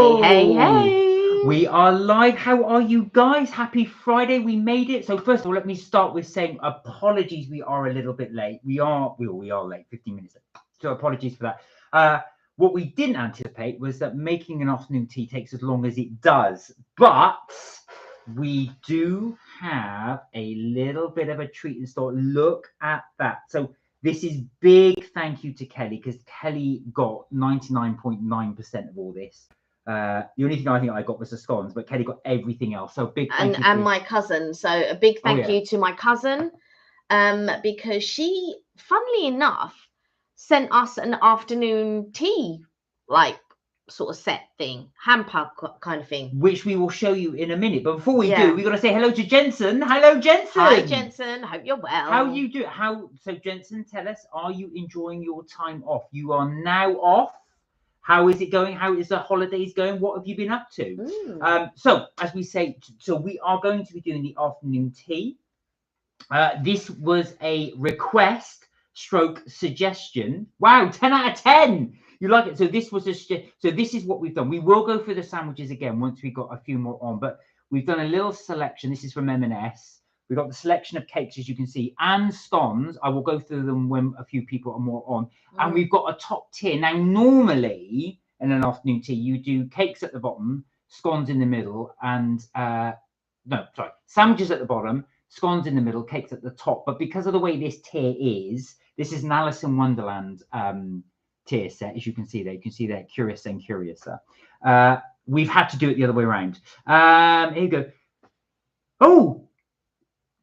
Hey, hey, hey. We are live. How are you guys? Happy Friday. We made it. So first of all, let me start with saying apologies. We are a little bit late. We are late, 15 minutes late. So apologies for that. What we didn't anticipate was that making an afternoon tea takes as long as it does. But we do have a little bit of a treat in store. Look at that. So this is big thank you to Kelly, because Kelly got 99.9% of all this. The only thing I think I got was the scones, but Kelly got everything else. So big thank you. And my cousin. So a big thank you to my cousin, because she, funnily enough, sent us an afternoon tea, like sort of set thing, hamper kind of thing. Which we will show you in a minute. But before we do, we've got to say hello to Jensen. Hello, Jensen. Hi, Jensen. Hope you're well. How you do? So Jensen, tell us, are you enjoying your time off? You are now off. How is it going? How is the holidays going? What have you been up to? So as we say, so we are going to be doing the afternoon tea. This was a request stroke suggestion. Wow, 10 out of 10. You like it? So this was so this is what we've done. We will go through the sandwiches again once we've got a few more on, but we've done a little selection. This is from M&S. We've got the selection of cakes, as you can see, and scones. I will go through them when a few people are more on. And we've got a top tier. Now, normally in an afternoon tea, you do cakes at the bottom, scones in the middle, and sandwiches at the bottom, scones in the middle, cakes at the top. But because of the way this tier is, this is an Alice in Wonderland tier set, as you can see there. You can see there, Curious and Curiouser. We've had to do it the other way around. Here you go. Oh!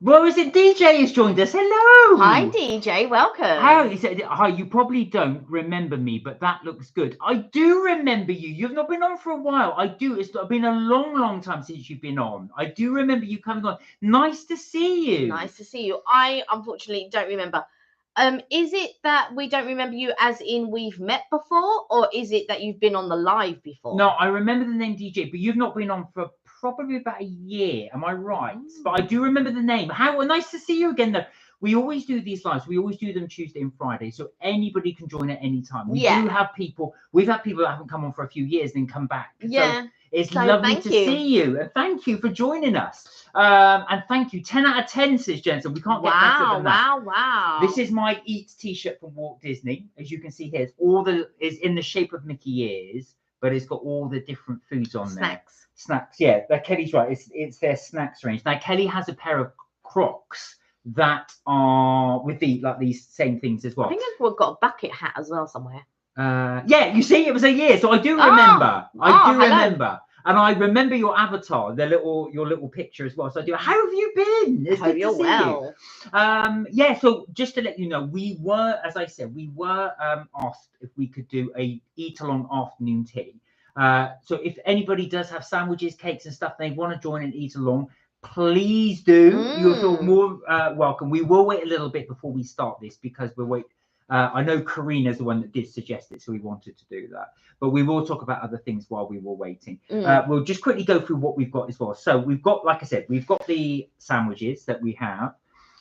Well, is it DJ has joined us? Hello. Hi, DJ. Welcome. Hi. You probably don't remember me, but that looks good. I do remember you. You've not been on for a while. I do. It's been a long, long time since you've been on. I do remember you coming on. Nice to see you. Nice to see you. I unfortunately don't remember. Is it that we don't remember you as in we've met before, or is it that you've been on the live before? No, I remember the name DJ, but you've not been on for probably about a year. Am I right? But I do remember the name. How nice to see you again, though. We always do these lives. We always do them Tuesday and Friday, so anybody can join at any time. We do have people. We've had people that haven't come on for a few years and then come back. Yeah. So it's lovely to see you, and thank you for joining us. And thank you. 10 out of 10, says Jensen. We can't get better than that. Wow. This is my Eats t-shirt from Walt Disney. As you can see here, it's in the shape of Mickey ears, but it's got all the different foods on there. Snacks, yeah. Kelly's right. It's their snacks range. Now Kelly has a pair of Crocs that are with these same things as well. I think we've got a bucket hat as well somewhere. Yeah, you see, it was a year, so I do remember. Remember. And I remember your avatar, your little picture as well. So I do. How have you been? It's good to see you. Yeah. So just to let you know, we were, as I said, asked if we could do a eat-along afternoon tea. So if anybody does have sandwiches, cakes, and stuff, they want to join and eat along, please do. You'll feel more welcome. We will wait a little bit before we start this because we'll wait. I know Karina's the one that did suggest it, so we wanted to do that. But we will talk about other things while we were waiting. We'll just quickly go through what we've got as well. So we've got, like I said, we've got the sandwiches that we have.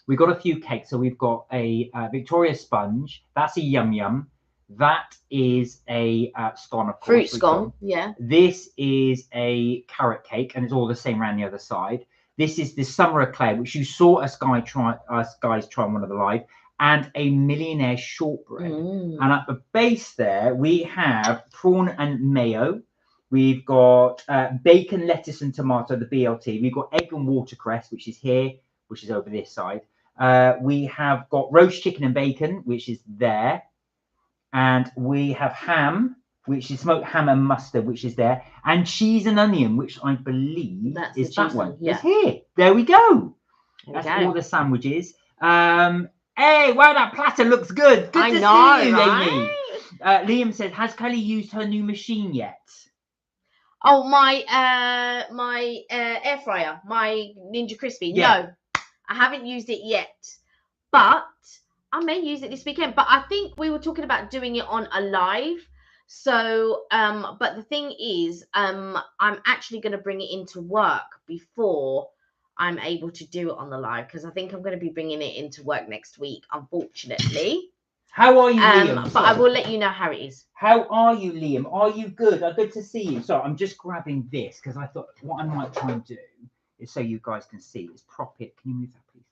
We've got a few cakes. So we've got a Victoria sponge. That's a yum yum. That is a scone, of course. Fruit scone, yeah. This is a carrot cake, and it's all the same around the other side. This is the summer eclair, which you saw us guys try on one of the live, and a millionaire shortbread. And at the base there, we have prawn and mayo. We've got bacon, lettuce, and tomato, the BLT. We've got egg and watercress, which is here, which is over this side. We have got roast chicken and bacon, which is there. And we have ham, which is smoked ham and mustard, which is there. And cheese and onion, which I believe is that one. Yeah. It's here. There we go. That's all the sandwiches. Hey, wow, that platter looks good. Good to see you, Amy. Liam said, has Kelly used her new machine yet? Oh, my air fryer, my Ninja Crispy. Yeah. No, I haven't used it yet. But I may use it this weekend. But I think we were talking about doing it on a live. So, but the thing is, I'm actually going to bring it into work before I'm able to do it on the live, because I think I'm going to be bringing it into work next week, unfortunately. How are you, Liam? But I will let you know how it is. How are you, Liam? Are you good? Good to see you. So I'm just grabbing this because I thought what I might try and do is so you guys can see. Is prop it. Can you move that, please?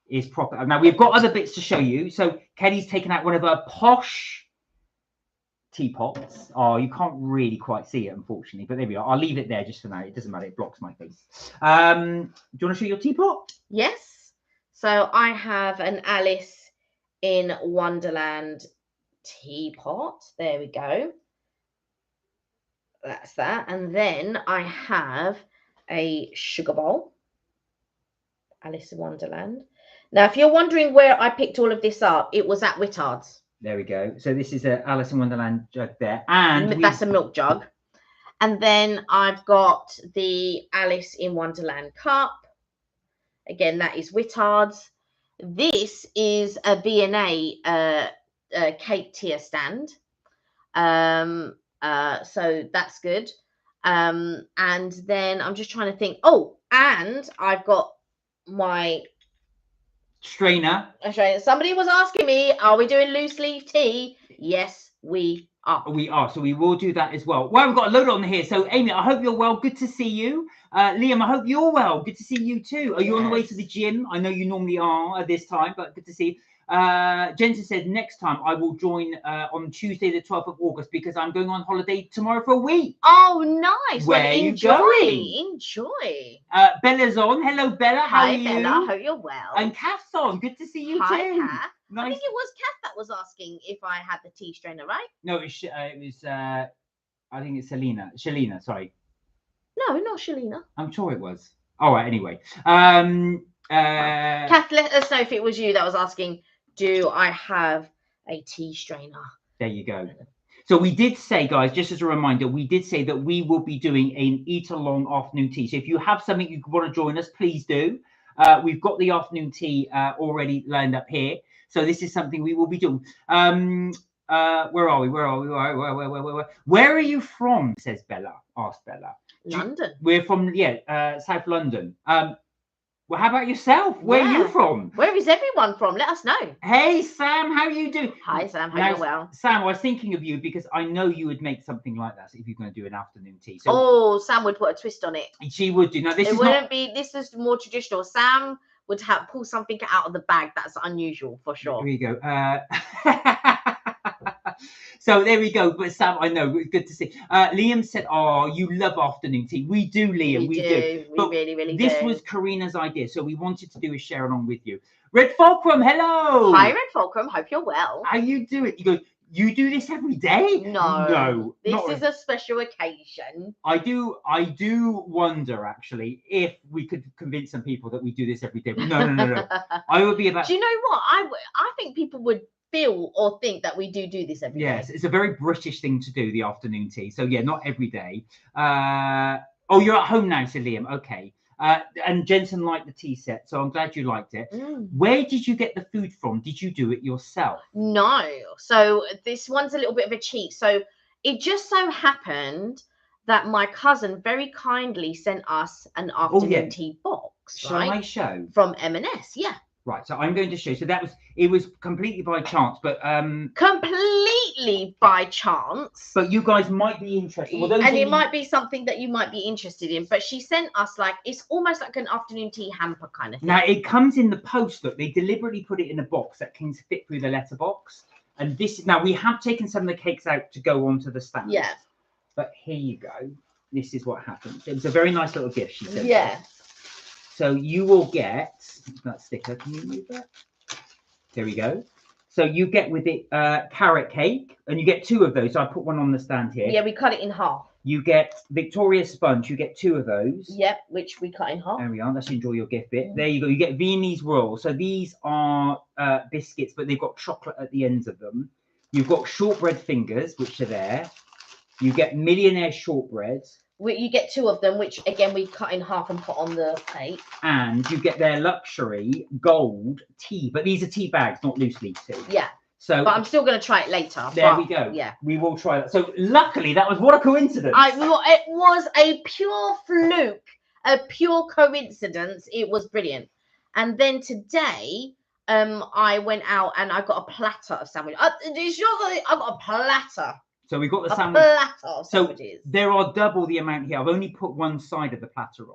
Is prop it. Now we've got other bits to show you. So Kelly's taken out one of her posh teapots. Oh, you can't really quite see it, unfortunately, but there we are. I'll leave it there just for now. It doesn't matter. It blocks my face. Do you want to show your teapot? Yes. So I have an Alice in Wonderland teapot. There we go. That's that. And then I have a sugar bowl. Alice in Wonderland. Now, if you're wondering where I picked all of this up, it was at Wittard's. There we go. So this is a Alice in Wonderland jug there. And that's a milk jug. And then I've got the Alice in Wonderland cup. Again, that is Wittard's. This is a V&A cake tier stand. So that's good. And then I'm just trying to think. Oh, and I've got my strainer. Somebody was asking me, are we doing loose leaf tea? Yes, we are. We are. So we will do that as well. Well, we've got a load on here. So Amy, I hope you're well. Good to see you. Liam, I hope you're well. Good to see you too. Are you on the way to the gym? I know you normally are at this time, but good to see you. Jensen said next time I will join on Tuesday the 12th of August because I'm going on holiday tomorrow for a week. Oh, nice. Where are you going? Enjoy. Bella's on. Hello, Bella. How are you? Hi, Bella. Hope you're well. And Kath's on. Good to see you too. Hi, Kath. Nice. I think it was Kath that was asking if I had the tea strainer, right? No, it was I think it's Shalina, sorry. No, not Shalina. I'm sure it was. All right, anyway. Kath, let us know if it was you that was asking, do I have a tea strainer? There you go. So we did say, guys, just as a reminder, we did say that we will be doing an eat-along afternoon tea. So if you have something you want to join us, please do. We've got the afternoon tea already lined up here. So this is something we will be doing. Where are we? Where are you from? Says Bella. Asked Bella. London. We're from South London. Well, how about yourself? Where are you from? Where is everyone from? Let us know. Hey, Sam, how are you doing? Hi, Sam. Hope you're well. Sam, I was thinking of you because I know you would make something like that if you're going to do an afternoon tea. So, Sam would put a twist on it. She would do. Now, this is more traditional. Sam would pull something out of the bag that's unusual for sure. There you go. So there we go. But Sam, I know, good to see. Liam said, "Oh, you love afternoon tea." We do, Liam. We do. We really, really do. This was Karina's idea, so we wanted to do a share along with you. Red Fulcrum, hello. Hi, Red Fulcrum. Hope you're well. How you doing? You go. You do this every day? No. This is a special occasion. I do wonder actually if we could convince some people that we do this every day. No. I would be about. Do you know what? I think people would feel or think that we do this every day. Yes, it's a very British thing to do, the afternoon tea. So yeah, not every day. Oh, you're at home now, said Liam. Okay. And Jensen liked the tea set, so I'm glad you liked it. Where did you get the food from? Did you do it yourself? No. So this one's a little bit of a cheat. So it just so happened that my cousin very kindly sent us an afternoon tea box. Shall I show? From M&S, yeah. Right, so I'm going to show. So it was completely by chance, but completely by chance. But you guys might be interested. Well, and it might be something that you might be interested in. But she sent us it's almost like an afternoon tea hamper kind of thing. Now it comes in the post. Look, they deliberately put it in a box that can fit through the letterbox. And now we have taken some of the cakes out to go onto the stand. Yeah. But here you go. This is what happens. It was a very nice little gift. She said. Yeah. So you will get that sticker. Can you move that? There we go. So you get with it carrot cake, and you get 2 of those. So I put one on the stand here. Yeah, we cut it in half. You get Victoria sponge. You get 2 of those. Yep, which we cut in half. There we are. Let's enjoy your gift bit. There you go. You get Viennese roll. So these are biscuits, but they've got chocolate at the ends of them. You've got shortbread fingers, which are there. You get millionaire shortbread. You get 2 of them, which again we cut in half and put on the plate. And you get their luxury gold tea, but these are tea bags, not loose leaf tea. Yeah. So, but I'm still going to try it later. There we go. Yeah, we will try that. So luckily, that was what a coincidence. It was a pure fluke, a pure coincidence. It was brilliant. And then today, I went out and I got a platter of sandwich. I got a platter. So we got the A sandwich. platter of So sandwiches. there are double the amount here. I've only put one side of the platter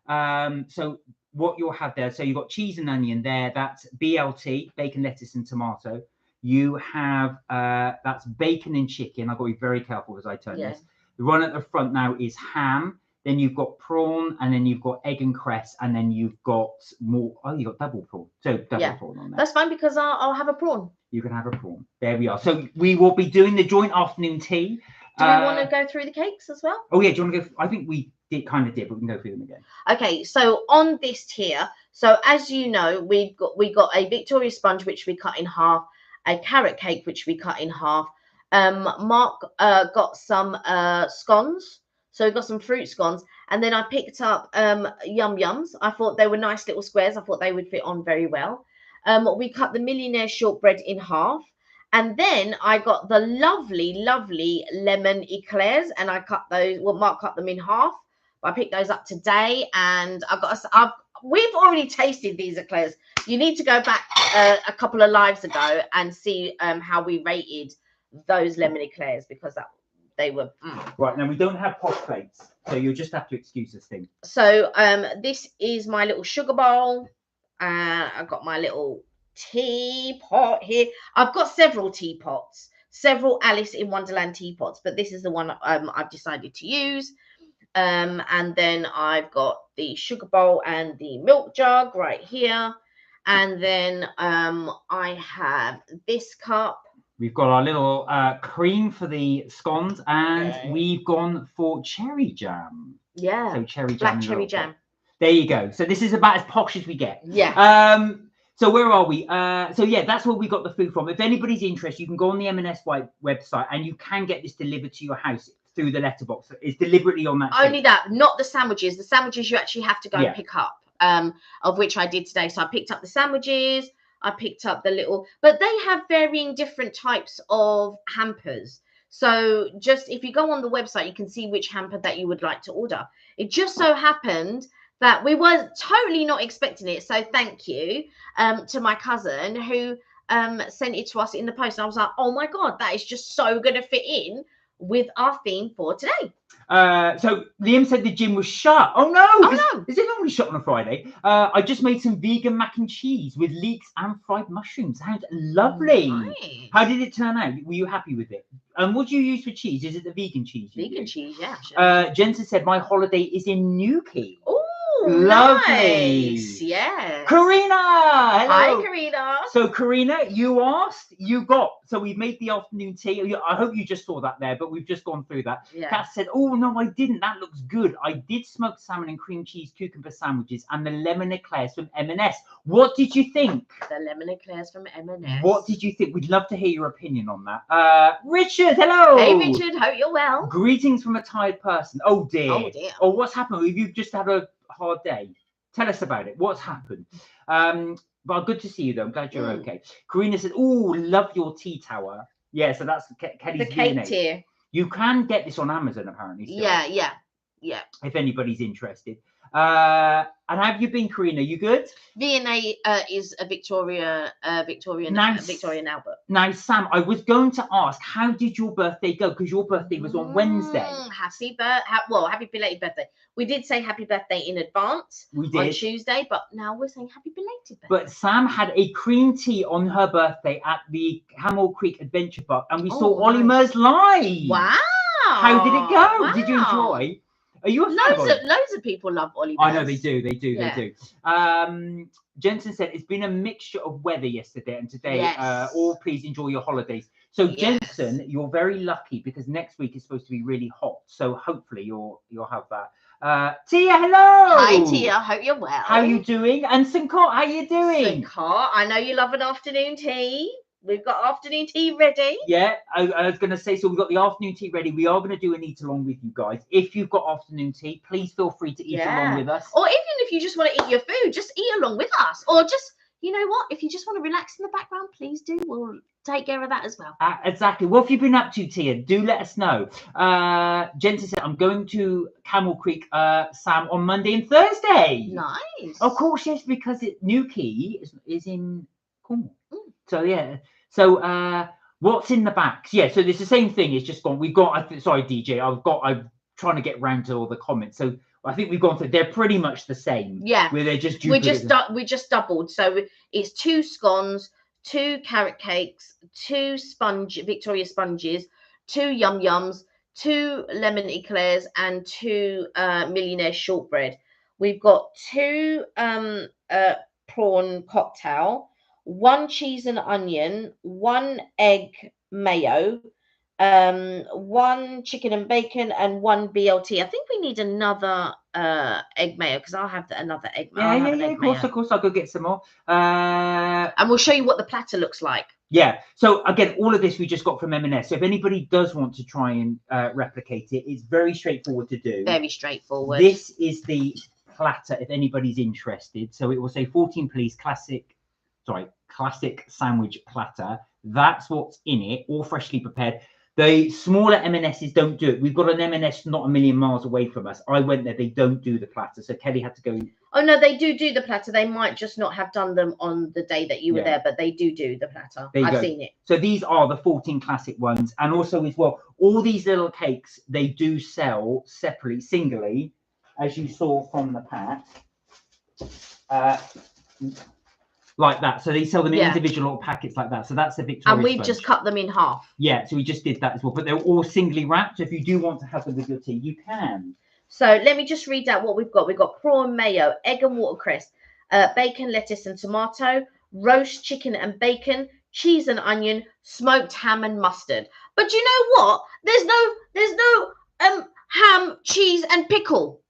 on. So what you'll have there, so you've got cheese and onion there. That's BLT, bacon, lettuce, and tomato. You have that's bacon and chicken. I've got to be very careful as I turn this. The one at the front now is ham. Then you've got prawn, and then you've got egg and cress, and then you've got more. Oh, you've got double prawn. So double prawn on there. That's fine because I'll have a prawn. You can have a prawn. There we are. So we will be doing the joint afternoon tea. Do we want to go through the cakes as well? Oh yeah, do you want to go? I think we kind of did, but we can go through them again. Okay, so on this tier, so as you know, we got a Victoria sponge which we cut in half, a carrot cake which we cut in half. Mark got some scones. So we got some fruit scones, and then I picked up yum yums. I thought they were nice little squares. I thought they would fit on very well. We cut the millionaire shortbread in half, and then I got the lovely lemon eclairs, and I cut those. Well, Mark cut them in half. I picked those up today, and we've already tasted these eclairs. You need to go back a couple of lives ago and see how we rated those lemon eclairs, because they were right. Now we don't have posh plates, so you'll just have to excuse this thing. So this is my little sugar bowl. I've got my little teapot here. I've got several teapots, several Alice in Wonderland teapots, but this is the one I've decided to use. And then I've got the sugar bowl and the milk jug right here, and then I have this cup. We've got our little cream for the scones, and we've gone for cherry jam. Yeah. So cherry jam. Black cherry jam. Pot. There you go. So this is about as posh as we get. Yeah. So where are we? So yeah, that's where we got the food from. If anybody's interested, you can go on the M&S website, and you can get this delivered to your house through the letterbox. It's deliberately on that. Only that, not the sandwiches. The sandwiches you actually have to go and pick up. Of which I did today. So I picked up the sandwiches. I picked up the little, but they have varying different types of hampers. So just if you go on the website, you can see which hamper that you would like to order. It just so happened that we were totally not expecting it. So thank you to my cousin who sent it to us in the post. And I was like, oh my God, that is just so going to fit in with our theme for today. So Liam said the gym was shut. Oh no! Oh no! Is it normally shut on a Friday? I just made some vegan mac and cheese with leeks and fried mushrooms. Sounds lovely. Nice. How did it turn out? Were you happy with it? What do you use for cheese? Is it the vegan cheese? Vegan cheese, yeah. Sure. Jensen said my holiday is in Newquay. Oh, lovely. Nice. Yeah. Karina, hello. Hi, Karina. So Karina, you asked, you got. So we've made the afternoon tea. I hope you just saw that there, but we've just gone through that. Yeah. Kat said, oh no, I didn't. That looks good. I did smoked salmon and cream cheese cucumber sandwiches and the lemon eclairs from M&S. What did you think? The lemon eclairs from M&S. What did you think? We'd love to hear your opinion on that. Richard, hello. Hey Richard, hope you're well. Greetings from a tired person. Oh dear. Oh dear. Oh, what's happened? You've just had a hard day. Tell us about it. What's happened? But good to see you though. I'm glad you're okay. Karina said, oh, love your tea tower. Yeah, so that's Kelly's the cake tier. You can get this on Amazon apparently. Still, yeah. If anybody's interested. And have you been, Karina? You good? V&A is a Victorian Albert. Now, Sam, I was going to ask, how did your birthday go? Because your birthday was on Wednesday. Happy belated birthday. We did say happy birthday in advance. We did. On Tuesday, but now we're saying happy belated birthday. But Sam had a cream tea on her birthday at the Camel Creek Adventure Park, and we saw Ollie Murs live. Wow. How did it go? Wow. Did you enjoy? Are you loads of people love Ollie Murs. I know they do. Jensen said it's been a mixture of weather yesterday and today. Yes. All please enjoy your holidays. So Jensen, you're very lucky because next week is supposed to be really hot. So hopefully you'll have that. Tia, hello. Hi Tia, hope you're well. How are you doing? And Sincott, how you doing? Sincott, I know you love an afternoon tea. We've got afternoon tea ready. Yeah, I was going to say, so we've got the afternoon tea ready. We are going to do an eat along with you guys. If you've got afternoon tea, please feel free to eat along with us. Or even if you just want to eat your food, just eat along with us. Or just, you know what, if you just want to relax in the background, please do. We'll take care of that as well. Exactly. What have you been up to, Tia? Do let us know. Jensen said, I'm going to Camel Creek, Sam, on Monday and Thursday. Nice. Of course, yes, because Newquay is in Cool. So yeah. So what's in the back? Yeah. So it's the same thing. It's just gone. We've got. Sorry, DJ. I'm trying to get round to all the comments. So I think we've gone through. They're pretty much the same. Yeah. Where they're just we just doubled. So it's 2 scones, 2 carrot cakes, 2 Victoria sponges, 2 yum yums, 2 lemon eclairs, and 2 millionaire shortbread. We've got 2 prawn cocktail, 1 cheese and onion, 1 egg mayo, 1 chicken and bacon, and 1 BLT. I think we need another egg mayo because I'll have another egg mayo. Yeah. Of course. I'll go get some more. And we'll show you what the platter looks like. Yeah. So again, all of this we just got from M&S. So if anybody does want to try and replicate it, it's very straightforward to do. Very straightforward. This is the platter if anybody's interested. So it will say 14 please classic sandwich platter. That's what's in it, all freshly prepared. The smaller M&S's don't do it. We've got an M&S not a million miles away from us. I went there, they don't do the platter. So Kelly had to go. Oh no, they do the platter. They might just not have done them on the day that you were there, but they do the platter. I've seen it. So these are the 14 classic ones. And also as well, all these little cakes, they do sell separately, singly, as you saw from the pack. Like that. So they sell them in individual little packets like that. So that's the Victoria And we've sponge. just cut them in half. Yeah, so we just did that as well. But they're all singly wrapped. So if you do want to have them with your tea, you can. So let me just read out what we've got. We've got prawn mayo, egg and watercress, bacon, lettuce and tomato, roast chicken and bacon, cheese and onion, smoked ham and mustard. But you know what? There's no ham, cheese and pickle.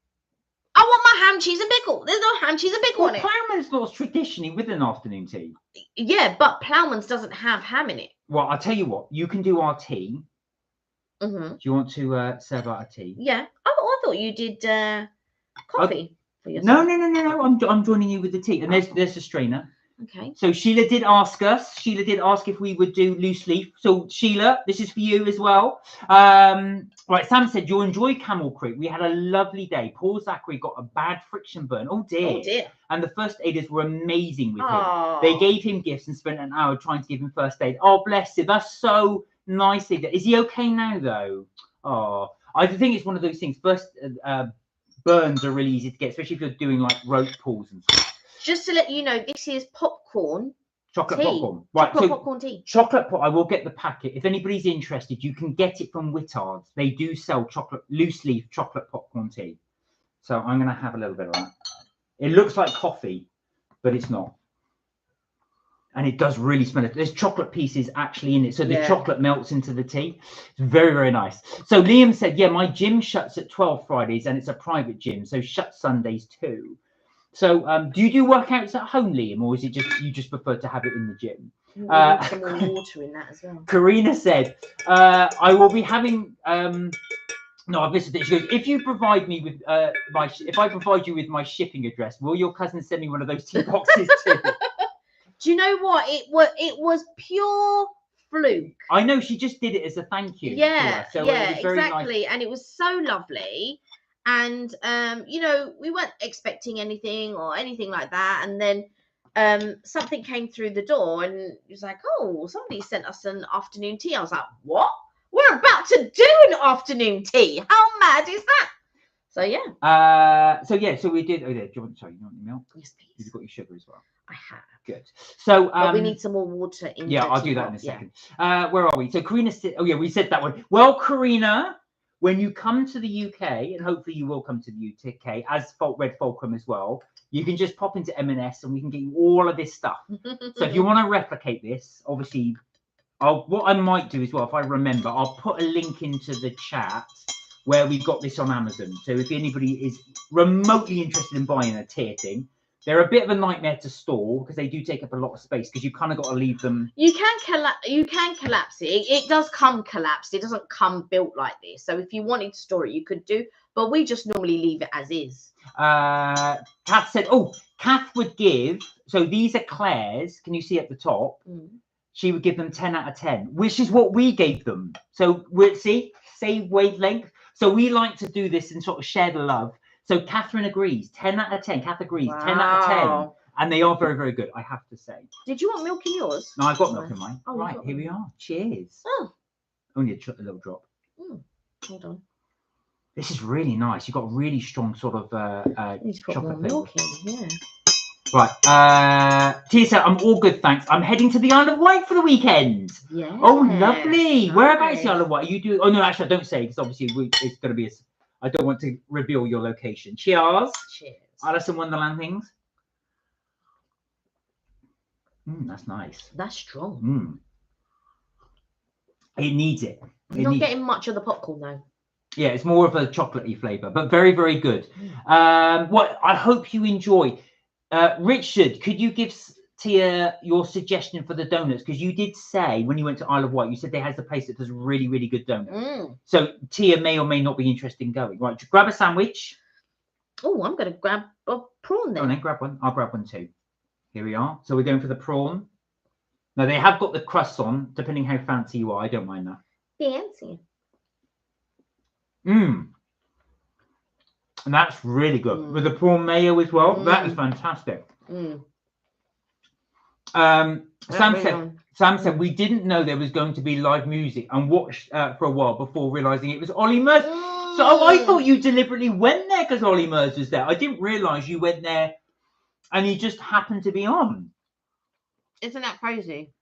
I want my ham, cheese and pickle. There's no ham, cheese and pickle on it. Ploughman's not traditionally with an afternoon tea. Yeah, but Ploughman's doesn't have ham in it. Well, I'll tell you what. You can do our tea. Mm-hmm. Do you want to serve out a tea? Yeah. I thought you did coffee for yourself. No. I'm joining you with the tea. And there's a strainer. Okay. So Sheila did ask if we would do loose leaf. So Sheila, this is for you as well. Right, Sam said you'll enjoy Camel Creek. We had a lovely day. Paul Zachary got a bad friction burn. Oh dear. And the first aiders were amazing with him. They gave him gifts and spent an hour trying to give him first aid. Oh, bless him. That's so nice. Is he okay now though? Oh, I think it's one of those things. First burns are really easy to get, especially if you're doing like rope pulls and stuff. Just to let you know, this is popcorn. Chocolate tea. popcorn. Right, chocolate popcorn tea. Chocolate I will get the packet. If anybody's interested, you can get it from Whittard's. They do sell loose leaf chocolate popcorn tea. So I'm going to have a little bit of that. It looks like coffee, but it's not. And it does really smell it. There's chocolate pieces actually in it. So the chocolate melts into the tea. It's very, very nice. So Liam said, yeah, my gym shuts at 12 Fridays and it's a private gym. So shuts Sundays too. So do you do workouts at home, Liam, or is it just you just prefer to have it in the gym? Need some more water in that as well. Karina said, I will be having no, I've listened to it. She goes, if you provide me with if I provide you with my shipping address, will your cousin send me one of those tea boxes too? Do you know what? It was pure fluke. I know, she just did it as a thank you. Yeah, so exactly. Nice. And it was so lovely. And you know, we weren't expecting anything or anything like that. And then something came through the door and it was like, oh, somebody sent us an afternoon tea. I was like, what? We're about to do an afternoon tea. How mad is that? So yeah. So we did. Oh, yeah. Do you want the milk? Yes, please. You've got your sugar as well. I have. Good. So but we need some more water in. Yeah, I'll do that in a second. Where are we? So Karina said, oh yeah, we said that one. Well, Karina, when you come to the UK, and hopefully you will come to the UK, as Red Fulcrum as well, you can just pop into M&S and we can get you all of this stuff. So if you want to replicate this, obviously, what I might do as well, if I remember, I'll put a link into the chat where we've got this on Amazon. So if anybody is remotely interested in buying a tier thing, they're a bit of a nightmare to store because they do take up a lot of space because you kind of got to leave them. You can collapse it. It does come collapsed. It doesn't come built like this. So if you wanted to store it, you could do. But we just normally leave it as is. Kath said, Kath would give. So these are Claire's. Can you see at the top? She would give them 10 out of 10, which is what we gave them. So we'll see, same wavelength. So we like to do this and sort of share the love. So Catherine agrees, 10 out of 10. Kath agrees, wow. 10 out of And they are very, very good, I have to say. Did you want milk in yours? No, I've got milk in mine. Oh, right, here we are. Cheers. Oh. Only a little drop. Hold on. This is really nice. You've got really strong sort of chocolate milk in, yeah. Right. Tia said, I'm all good, thanks. I'm heading to the Isle of Wight for the weekend. Yeah. Oh, lovely. Nice. Whereabouts the Isle of Wight? Are you do? Oh, no, actually, I don't say, because obviously it's going to be I don't want to reveal your location. Cheers. Cheers. Alice in Wonderland things. That's nice. That's strong. It needs it. You're not getting much of the popcorn, though. Yeah, it's more of a chocolatey flavour, but very, very good. What I hope you enjoy. Richard, could you give Tia your suggestion for the donuts? Because you did say when you went to Isle of Wight, you said they has a place that does really, really good donuts. So Tia may or may not be interested in going. Right, grab a sandwich. Oh, I'm going to grab a prawn then. Oh, then grab one. I'll grab one too. Here we are. So we're going for the prawn. Now they have got the crust on, depending how fancy you are. I don't mind that. Fancy. And that's really good with the prawn mayo as well. That is fantastic. Sam said we didn't know there was going to be live music and watched for a while before realizing it was Ollie Murs. So I thought you deliberately went there because Ollie Murs was there. I didn't realize you went there and he just happened to be on. Isn't that crazy?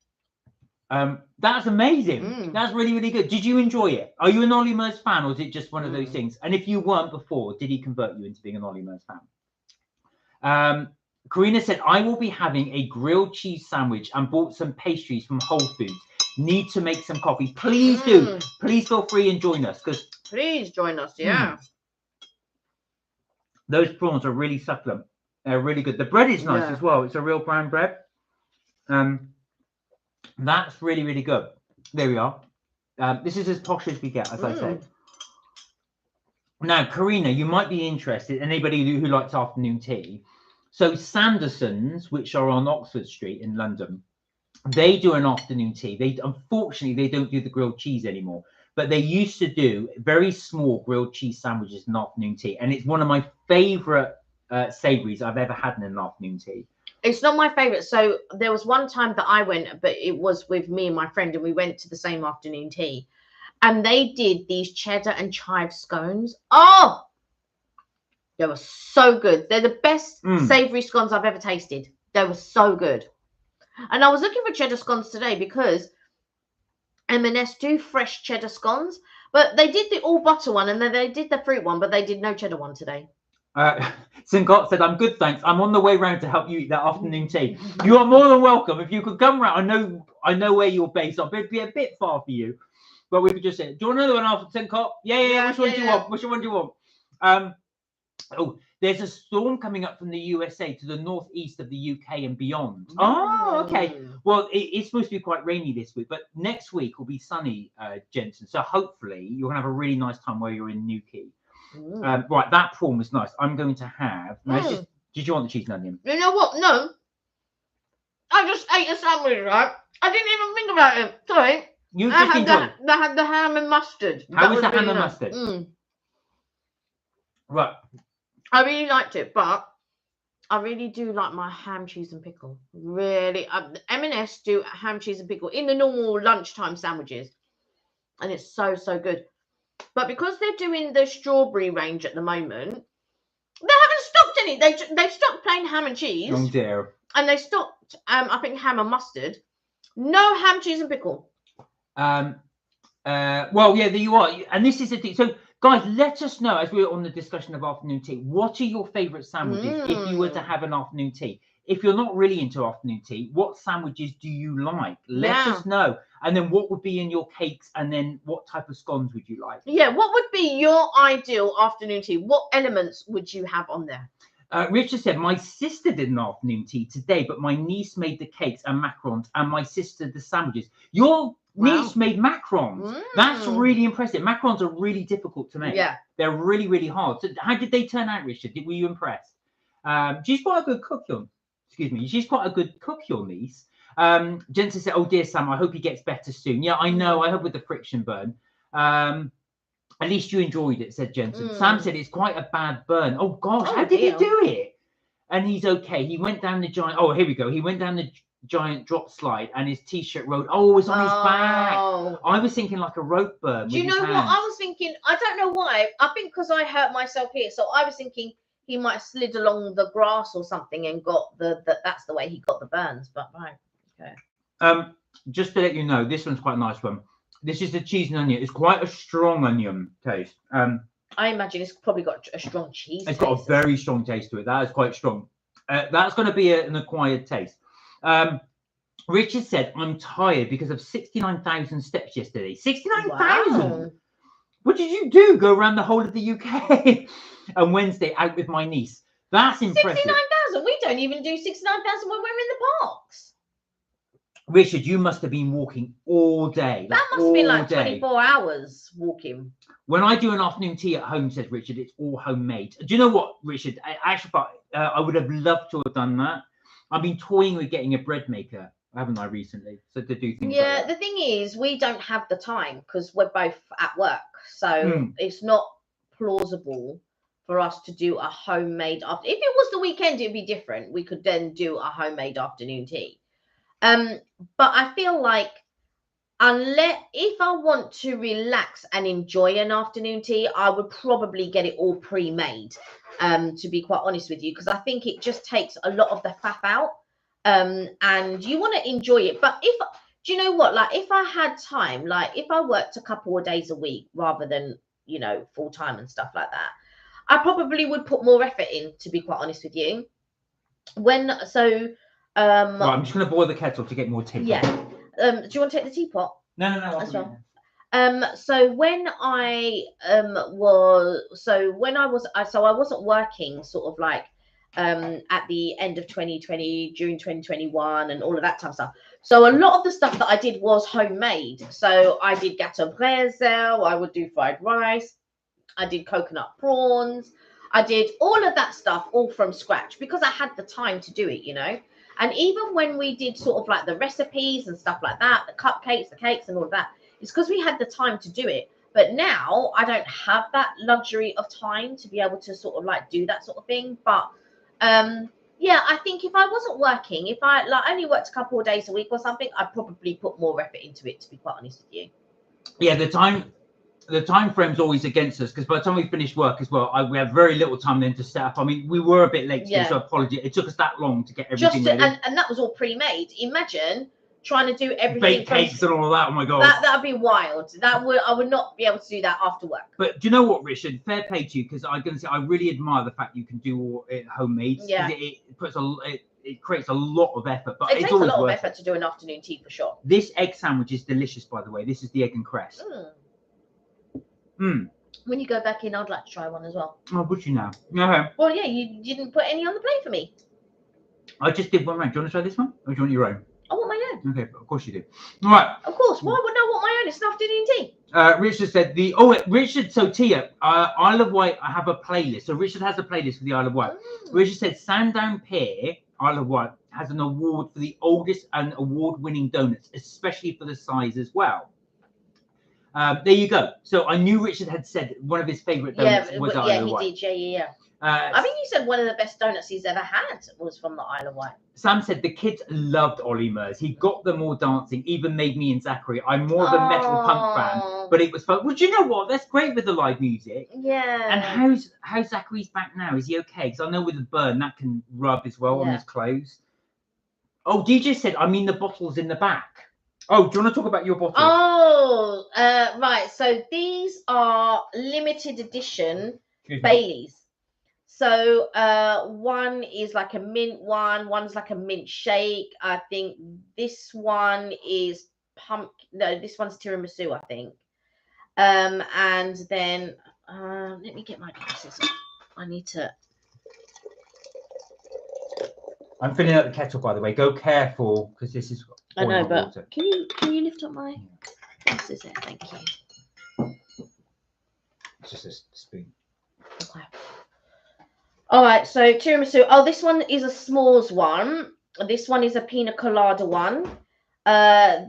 That's amazing. That's really, really good. Did you enjoy it? Are you an Ollie Murs fan, or is it just one of those things? And if you weren't before, did he convert you into being an Ollie Murs fan? Karina said, I will be having a grilled cheese sandwich and bought some pastries from Whole Foods. Need to make some coffee. Please do. Please feel free and join us. Please join us, yeah. Those prawns are really succulent. They're really good. The bread is nice as well. It's a real brown bread. That's really, really good. There we are. This is as posh as we get, as I said. Now, Karina, you might be interested, anybody who likes afternoon tea. So Sanderson's, which are on Oxford Street in London, they do an afternoon tea. Unfortunately, they don't do the grilled cheese anymore, but they used to do very small grilled cheese sandwiches in afternoon tea. And it's one of my favourite savouries I've ever had in an afternoon tea. It's not my favourite. So there was one time that I went, but it was with me and my friend, and we went to the same afternoon tea. And they did these cheddar and chive scones. Oh, they were so good. They're the best savoury scones I've ever tasted. They were so good. And I was looking for cheddar scones today because M&S do fresh cheddar scones. But they did the all butter one, and then they did the fruit one, but they did no cheddar one today. Sincott said, I'm good, thanks. I'm on the way round to help you eat that afternoon tea. You are more than welcome. If you could come round, I know where you're based. I'll be a bit far for you. But we could just say, do you want another one after Sincott? Yeah. Which one do you want? Which one do you want? There's a storm coming up from the USA to the northeast of the UK and beyond. Oh, okay. Well, it's supposed to be quite rainy this week, but next week will be sunny, Jensen. So hopefully you're going to have a really nice time while you're in Newquay. Right, that prawn was nice. I'm going to have. Did you want the cheese and onion? You know what? No. I just ate a sandwich, right? I didn't even think about it. Sorry. You just enjoyed. They had the ham and mustard. How was the ham and mustard? Right. I really liked it, but I really do like my ham, cheese, and pickle. Really, M&S do ham, cheese, and pickle in the normal lunchtime sandwiches, and it's so good. But because they're doing the strawberry range at the moment, they haven't stopped any. They've stopped plain ham and cheese. Oh dear. And they stopped, I think, ham and mustard. No ham, cheese, and pickle. Well, yeah, there you are. And this is the thing. So, guys, let us know, as we're on the discussion of afternoon tea, what are your favourite sandwiches if you were to have an afternoon tea? If you're not really into afternoon tea, what sandwiches do you like? Let us know. And then what would be in your cakes? And then what type of scones would you like? Yeah, what would be your ideal afternoon tea? What elements would you have on there? Richard said, my sister did an afternoon tea today, but my niece made the cakes and macarons, and my sister the sandwiches. Your niece made macarons. That's really impressive. Macarons are really difficult to make. Yeah. They're really, really hard. So how did they turn out, Richard? Were you impressed? She's quite a good cook, she's quite a good cook, your niece. Jensen said, oh dear Sam, I hope he gets better soon. Yeah, I know. I hope with the friction burn. At least you enjoyed it, said Jensen. Sam said it's quite a bad burn. Oh gosh, how did he do it? and he's okay. He went down the giant. Oh, here we go. He went down the giant drop slide, and his t-shirt rode. Oh, it was on his back. I was thinking like a rope burn. Do you know what I was thinking? I don't know why. I think because I hurt myself here, so I was thinking he might have slid along the grass or something and got that's the way he got the burns. But right, okay. Just to let you know, this one's quite a nice one. This is the cheese and onion. It's quite a strong onion taste. I imagine it's probably got a strong cheese. It's got a very strong taste to it. That is quite strong. That's going to be an acquired taste. Richard said, I'm tired because of 69,000 steps yesterday. 69,000? Wow. What did you do? Go around the whole of the UK? And Wednesday out with my niece. That's impressive. 69,000? We don't even do 69,000 when we're in the parks. Richard, you must have been walking all day. That must have been like 24 hours walking. When I do an afternoon tea at home, says Richard, it's all homemade. Do you know what, Richard? I would have loved to have done that. I've been toying with getting a bread maker, haven't I, recently? So to do things. Yeah, like the thing is, we don't have the time because we're both at work. So it's not plausible for us to do a homemade after. If it was the weekend, it'd be different. We could then do a homemade afternoon tea. But I feel like if I want to relax and enjoy an afternoon tea, I would probably get it all pre-made, to be quite honest with you, because I think it just takes a lot of the faff out, and you want to enjoy it. But do you know what, like if I had time, like if I worked a couple of days a week rather than, you know, full time and stuff like that, I probably would put more effort in, to be quite honest with you. Right, I'm just going to boil the kettle to get more tea. Yeah. Do you want to take the teapot? No. As well. So when I wasn't working sort of like at the end of 2020, during 2021 and all of that type of stuff. So a lot of the stuff that I did was homemade. So I did gâteau brésil, I would do fried rice, I did coconut prawns, I did all of that stuff all from scratch because I had the time to do it, you know. And even when we did sort of like the recipes and stuff like that, the cupcakes, the cakes and all of that, it's because we had the time to do it. But now I don't have that luxury of time to be able to sort of like do that sort of thing. But yeah, I think if I wasn't working, if I like only worked a couple of days a week or something, I'd probably put more effort into it, to be quite honest with you. Yeah, the time frame's always against us because by the time we finished work as well, we had very little time then to set up. I mean, we were a bit late today, so apologies. It took us that long to get everything ready. And that was all pre-made. Imagine trying to do everything. Bake cakes and all of that. Oh my god. That'd be wild. I would not be able to do that after work. But do you know what, Richard? Fair play to you, because I'm going to say I really admire the fact you can do all it homemade. Yeah. It creates a lot of effort, but it takes a lot of effort to do an afternoon tea for sure. This egg sandwich is delicious, by the way. This is the egg and cress. When you go back in, I'd like to try one as well. Oh, would you now? Okay. Well, yeah, you didn't put any on the plate for me. I just did one round. Do you want to try this one, or do you want your own? I want my own. Okay, of course you do. All right. Of course. Why would I want my own? It's an afternoon tea. Richard said Richard, so Tia, Isle of Wight, I have a playlist. So Richard has a playlist for the Isle of Wight. Richard said Sandown Pier, Isle of Wight, has an award for the oldest and award-winning donuts, especially for the size as well. There you go. So I knew Richard had said one of his favourite donuts was Isle of Wight. Yeah, he did. I think he said one of the best donuts he's ever had was from the Isle of Wight. Sam said the kids loved Ollie Murs. He got them all dancing, even made me and Zachary. I'm more of a metal punk fan, but it was fun. Well, do you know what? That's great with the live music. Yeah. And how's Zachary's back now? Is he okay? Because I know with the burn that can rub as well on his clothes. Oh, DJ said, I mean the bottles in the back. Oh, do you want to talk about your bottles? Oh, right. So these are limited edition Baileys. So one is like a mint one, one's like a mint shake. I think this one is this one's tiramisu, I think. And then let me get my glasses on. I need to. I'm filling out the kettle, by the way. Go careful, because this is. I know, but water. Can you lift up my glasses there? Thank you. It's just a spoon. Okay. All right, so tiramisu. Oh, this one is a s'mores one. This one is a pina colada one.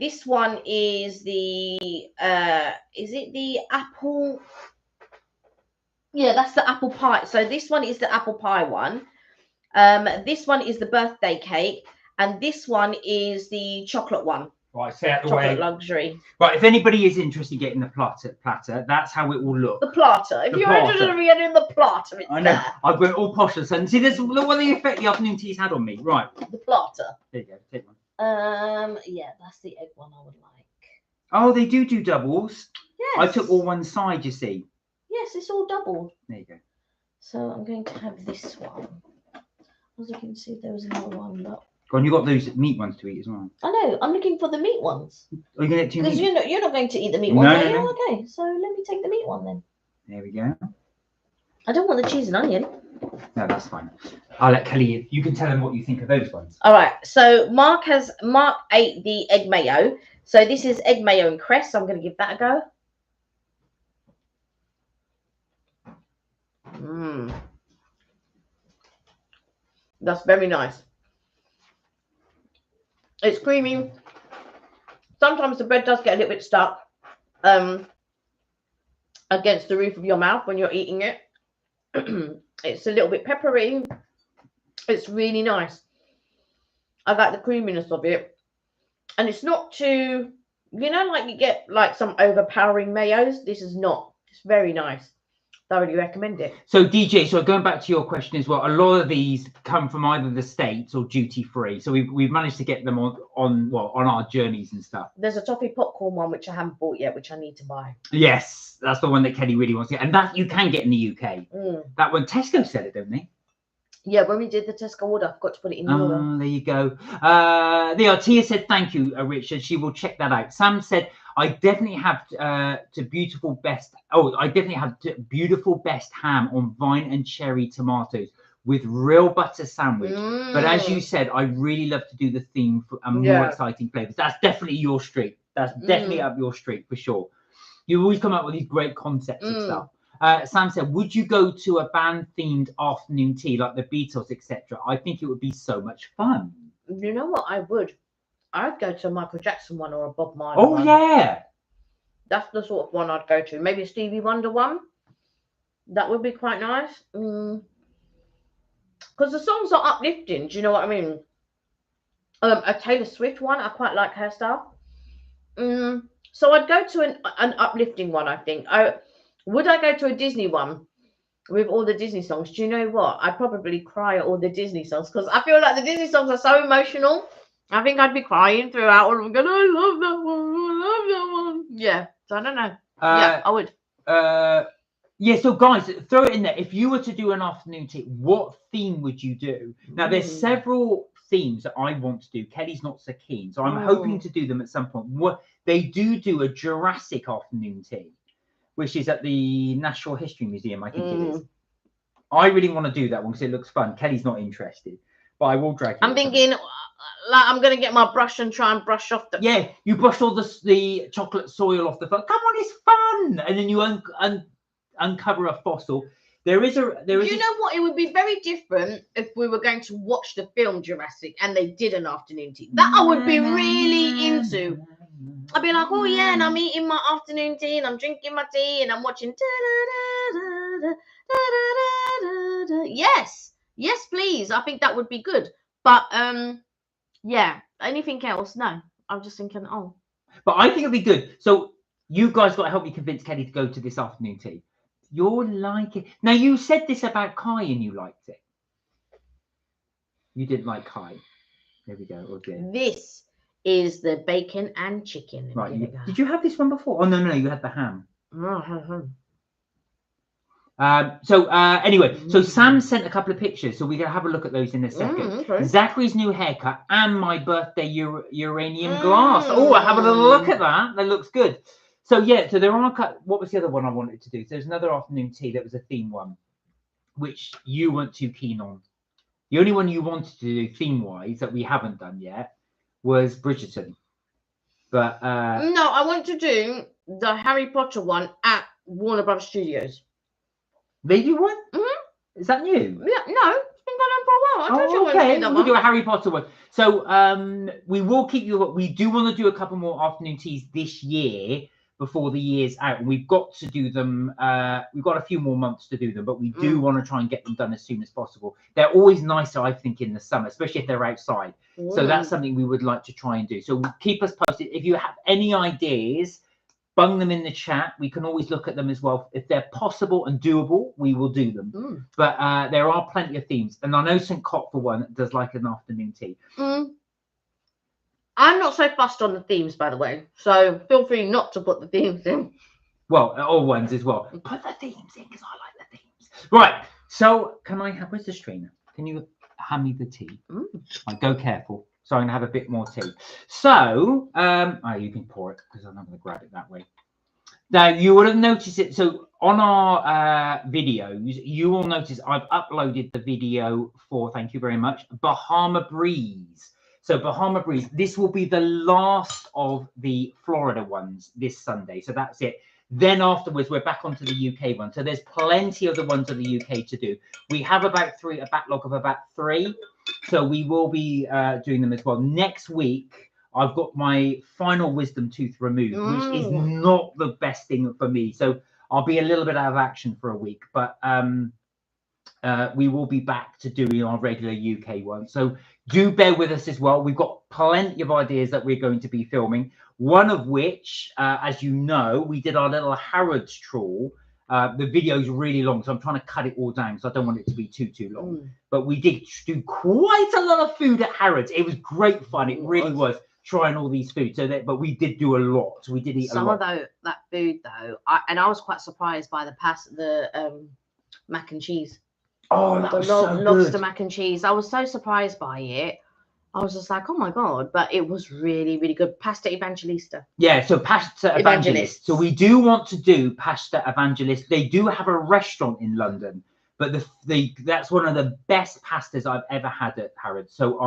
This one is the is it the apple? Yeah, that's the apple pie. So this one is the apple pie one. This one is the birthday cake, and this one is the chocolate one. Right, stay out the Chocolate way. luxury. Right, if anybody is interested in getting the platter, that's how it will look. The platter. If The you're platter. interested in getting the platter, it's I know. there. I've got it all posh and sudden. See, this look what the effect the afternoon tea's had on me. Right. The platter. There you go. Take one. Yeah, that's the egg one I would like. Oh, they do doubles. Yes. I took all one side, you see. Yes, it's all doubled. There you go. So I'm going to have this one. I was looking to see if there was another one. But... Go on, you got those meat ones to eat as well. I know. I'm looking for the meat ones. Are you going to get two Because meat? you're not going to eat the meat ones, No, are no, you? no. Okay, so let me take the meat one then. There we go. I don't want the cheese and onion. No, that's fine. I'll let Kelly. You can tell him what you think of those ones. All right. So Mark ate the egg mayo. So this is egg mayo and cress. So I'm going to give that a go. That's very nice. It's creamy. Sometimes the bread does get a little bit stuck against the roof of your mouth when you're eating it. It's a little bit peppery. It's really nice. I like the creaminess of it. And it's not too, like you get like some overpowering mayos. This is not. It's very nice. Thoroughly recommend it. So DJ, so going back to your question as well, a lot of these come from either the States or duty free. So we've managed to get them on our journeys and stuff. There's a toffee popcorn one which I haven't bought yet, which I need to buy. Yes, that's the one that Kelly really wants to get, and that you can get in the UK. That one, Tesco said it, don't they? Yeah, when we did the Tesco order, I forgot to put it in the order. There you go. Tia said thank you, Richard. She will check that out. Sam said, I definitely have beautiful best ham on vine and cherry tomatoes with real butter sandwich. But as you said, I really love to do the theme for more exciting flavors. That's definitely your street. That's definitely up your street for sure. You always come up with these great concepts and stuff. Sam said, would you go to a band-themed afternoon tea like the Beatles, etc.? I think it would be so much fun. You know what? I would. I'd go to a Michael Jackson one or a Bob Marley one. Oh, yeah. That's the sort of one I'd go to. Maybe a Stevie Wonder one. That would be quite nice. Because the songs are uplifting. Do you know what I mean? A Taylor Swift one. I quite like her stuff. So I'd go to an uplifting one, I think. Would I go to a Disney one with all the Disney songs? Do you know what? I'd probably cry at all the Disney songs because I feel like the Disney songs are so emotional. I think I'd be crying throughout all of them going, I love that one, I love that one. Yeah, so I don't know. Yeah, I would. Yeah, so guys, throw it in there. If you were to do an afternoon tea, what theme would you do? Now, there's several themes that I want to do. Kelly's not so keen, so I'm hoping to do them at some point. They do a Jurassic afternoon tea, which is at the Natural History Museum, I think it is. I really want to do that one because it looks fun. Kelly's not interested, but I will drag you. I'm thinking, like, I'm going to get my brush and try and brush off the... Yeah, you brush all the chocolate soil off the phone. Come on, it's fun! And then you uncover a fossil. There is You know what? It would be very different if we were going to watch the film Jurassic and they did an afternoon tea. That I would be really into. I'd be like, oh yeah, and I'm eating my afternoon tea and I'm drinking my tea and I'm watching. Yes, please. I think that would be good. But yeah, anything else? No. I'm just thinking, oh. But I think it'd be good. So you guys got to help me convince Kelly to go to this afternoon tea. You'll like it. Now you said this about Kai and you liked it. You didn't like Kai. There we go. Okay. This is the bacon and chicken. Right. Did you have this one before? Oh no, you had the ham. Anyway, so Sam sent a couple of pictures, so we're gonna have a look at those in a second. Okay. Zachary's new haircut and my birthday uranium glass. Oh, have a little look at that. That looks good. So yeah, so there are what was the other one I wanted to do? So there's another afternoon tea that was a theme one, which you weren't too keen on. The only one you wanted to do theme-wise that we haven't done yet was Bridgerton. But no, I want to do the Harry Potter one at Warner Brothers Studios. They do one? Is that new? Yeah, no, it's been going on for a while. I told you I wanted to do that one. We'll do a Harry Potter one. So we will keep you. We do want to do a couple more afternoon teas this year, before the year's out, and we've got to do them. We've got a few more months to do them, but we do want to try and get them done as soon as possible. They're always nicer, I think, in the summer, especially if they're outside. So that's something we would like to try and do. So keep us posted. If you have any ideas, bung them in the chat. We can always look at them as well. If they're possible and doable, we will do them. But there are plenty of themes, and I know St. Cot, for one, does like an afternoon tea. I'm not so fussed on the themes, by the way, so feel free not to put the themes in. Well, all ones as well. Put the themes in, because I like the themes. Right, so can I have, where's the strainer? Can you hand me the tea? Right, go careful. So I'm going to have a bit more tea. So, you can pour it, because I'm not going to grab it that way. Now, you would have noticed it. So on our videos, you will notice I've uploaded the video for, thank you very much, Bahama Breeze. So Bahama Breeze, this will be the last of the Florida ones this Sunday. So that's it. Then afterwards, we're back onto the UK one. So there's plenty of the ones of the UK to do. We have about a backlog of about 3. So we will be doing them as well. Next week, I've got my final wisdom tooth removed, which is not the best thing for me. So I'll be a little bit out of action for a week. But we will be back to doing our regular UK one. So do bear with us as well. We've got plenty of ideas that we're going to be filming. One of which, as you know, we did our little Harrods trawl. The video is really long, so I'm trying to cut it all down because I don't want it to be too long. But we did do quite a lot of food at Harrods. It was great fun. It really was, trying all these foods. So but we did do a lot. We did eat a lot. Some of that food though, I was quite surprised by the mac and cheese. Oh, that was so lobster good. Mac and cheese. I was so surprised by it. I was just like, oh my God, but it was really, really good. Pasta Evangelista. Yeah, so Pasta Evangelist. So we do want to do Pasta Evangelist. They do have a restaurant in London, but that's one of the best pastas I've ever had at Harrods. So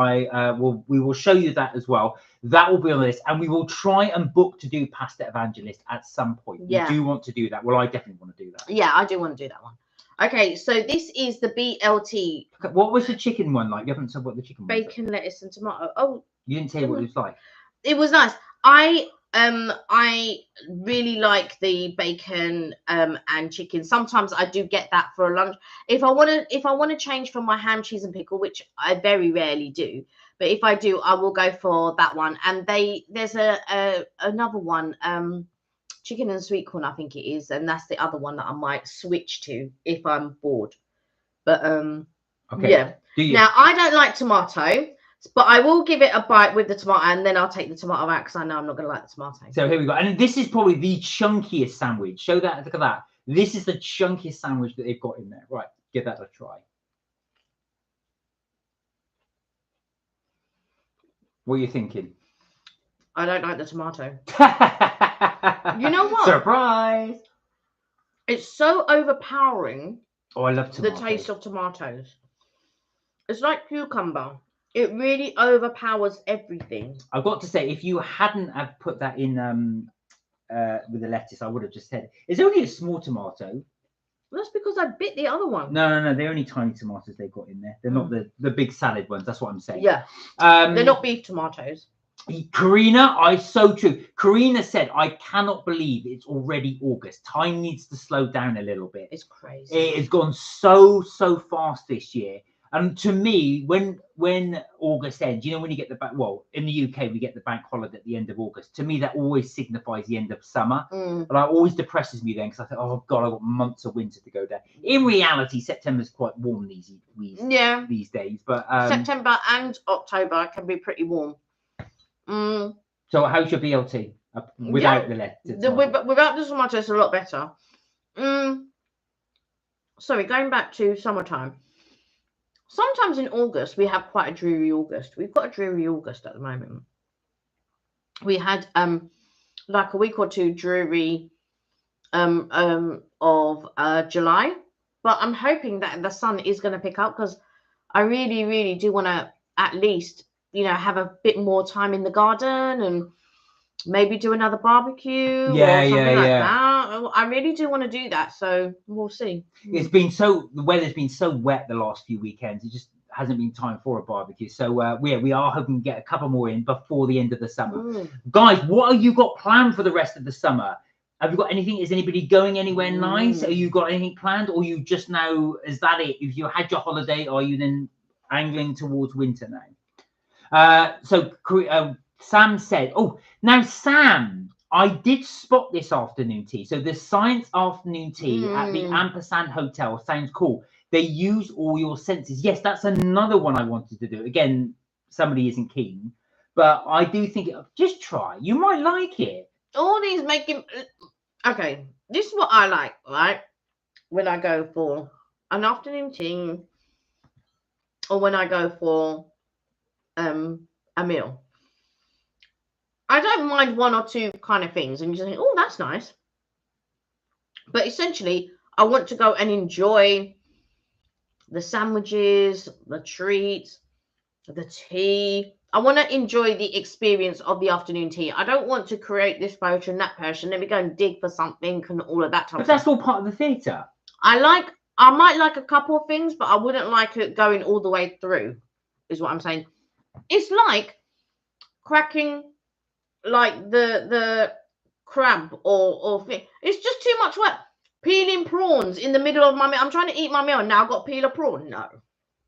we will show you that as well. That will be on the list, and we will try and book to do Pasta Evangelist at some point. Yeah. We do want to do that. Well, I definitely want to do that. Yeah, I do want to do that one. Okay, so this is the BLT. Okay, what was the chicken one like? You haven't said what the chicken was. Bacon, lettuce, and tomato. Oh, you didn't say what it was like. It was nice. I really like the bacon and chicken. Sometimes I do get that for a lunch. If I want to change from my ham, cheese, and pickle, which I very rarely do, but if I do, I will go for that one. And there's another one. Chicken and sweet corn, I think it is, and that's the other one that I might switch to if I'm bored. But okay. Yeah. Now I don't like tomato, but I will give it a bite with the tomato, and then I'll take the tomato out because I know I'm not going to like the tomato. So here we go, and this is probably the chunkiest sandwich. Show that. Look at that. This is the chunkiest sandwich that they've got in there. Right, give that a try. What are you thinking? I don't like the tomato. You know what? Surprise! It's so overpowering. Oh, I love tomatoes. The taste of tomatoes. It's like cucumber. It really overpowers everything. I've got to say, if you hadn't have put that in with the lettuce, I would have just said it's only a small tomato. That's because I bit the other one. No. They're only tiny tomatoes they've got in there. They're not the big salad ones. That's what I'm saying. Yeah. They're not beef tomatoes. Karina, so true. Karina said, I cannot believe it's already August. Time needs to slow down a little bit. It's crazy. It has gone so fast this year. And to me, when August ends, you know, when you get in the UK, we get the bank holiday at the end of August. To me, that always signifies the end of summer. But it always depresses me then because I think, oh God, I've got months of winter to go down. In reality, September's quite warm these days. But September and October can be pretty warm. So how's your BLT without the lettuce? Without the tomato, it's a lot better. Sorry, going back to summertime. Sometimes in August, we have quite a dreary August. We've got a dreary August at the moment. We had like a week or two dreary of July. But I'm hoping that the sun is going to pick up because I really, really do want to at least, have a bit more time in the garden and maybe do another barbecue or something like that. I really do want to do that, so we'll see. The weather's been so wet the last few weekends. It just hasn't been time for a barbecue. So we are hoping to get a couple more in before the end of the summer. Guys, what have you got planned for the rest of the summer? Have you got anything? Is anybody going anywhere nice? Are you got anything planned, or you just now? Is that it? If you had your holiday, are you then angling towards winter now? Sam said, "Oh, now Sam, I did spot this afternoon tea. So the science afternoon tea at the Ampersand Hotel sounds cool. They use all your senses. Yes, that's another one I wanted to do. Again, somebody isn't keen, but I do think just try. You might like it. All these making. Okay, this is what I like, right? When I go for an afternoon tea, or when I go for a meal, I don't mind one or two kind of things, and you just think, oh, that's nice. But essentially, I want to go and enjoy the sandwiches, the treats, the tea. I want to enjoy the experience of the afternoon tea. I don't want to create this potion, that potion, let me go and dig for something and all of that type of But that's stuff. all part of the theatre. I might like a couple of things, but I wouldn't like it going all the way through, is what I'm saying. It's like cracking like the crab or thing. It's just too much work. Peeling prawns in the middle of my meal. I'm trying to eat my meal and now I've got to peel a prawn.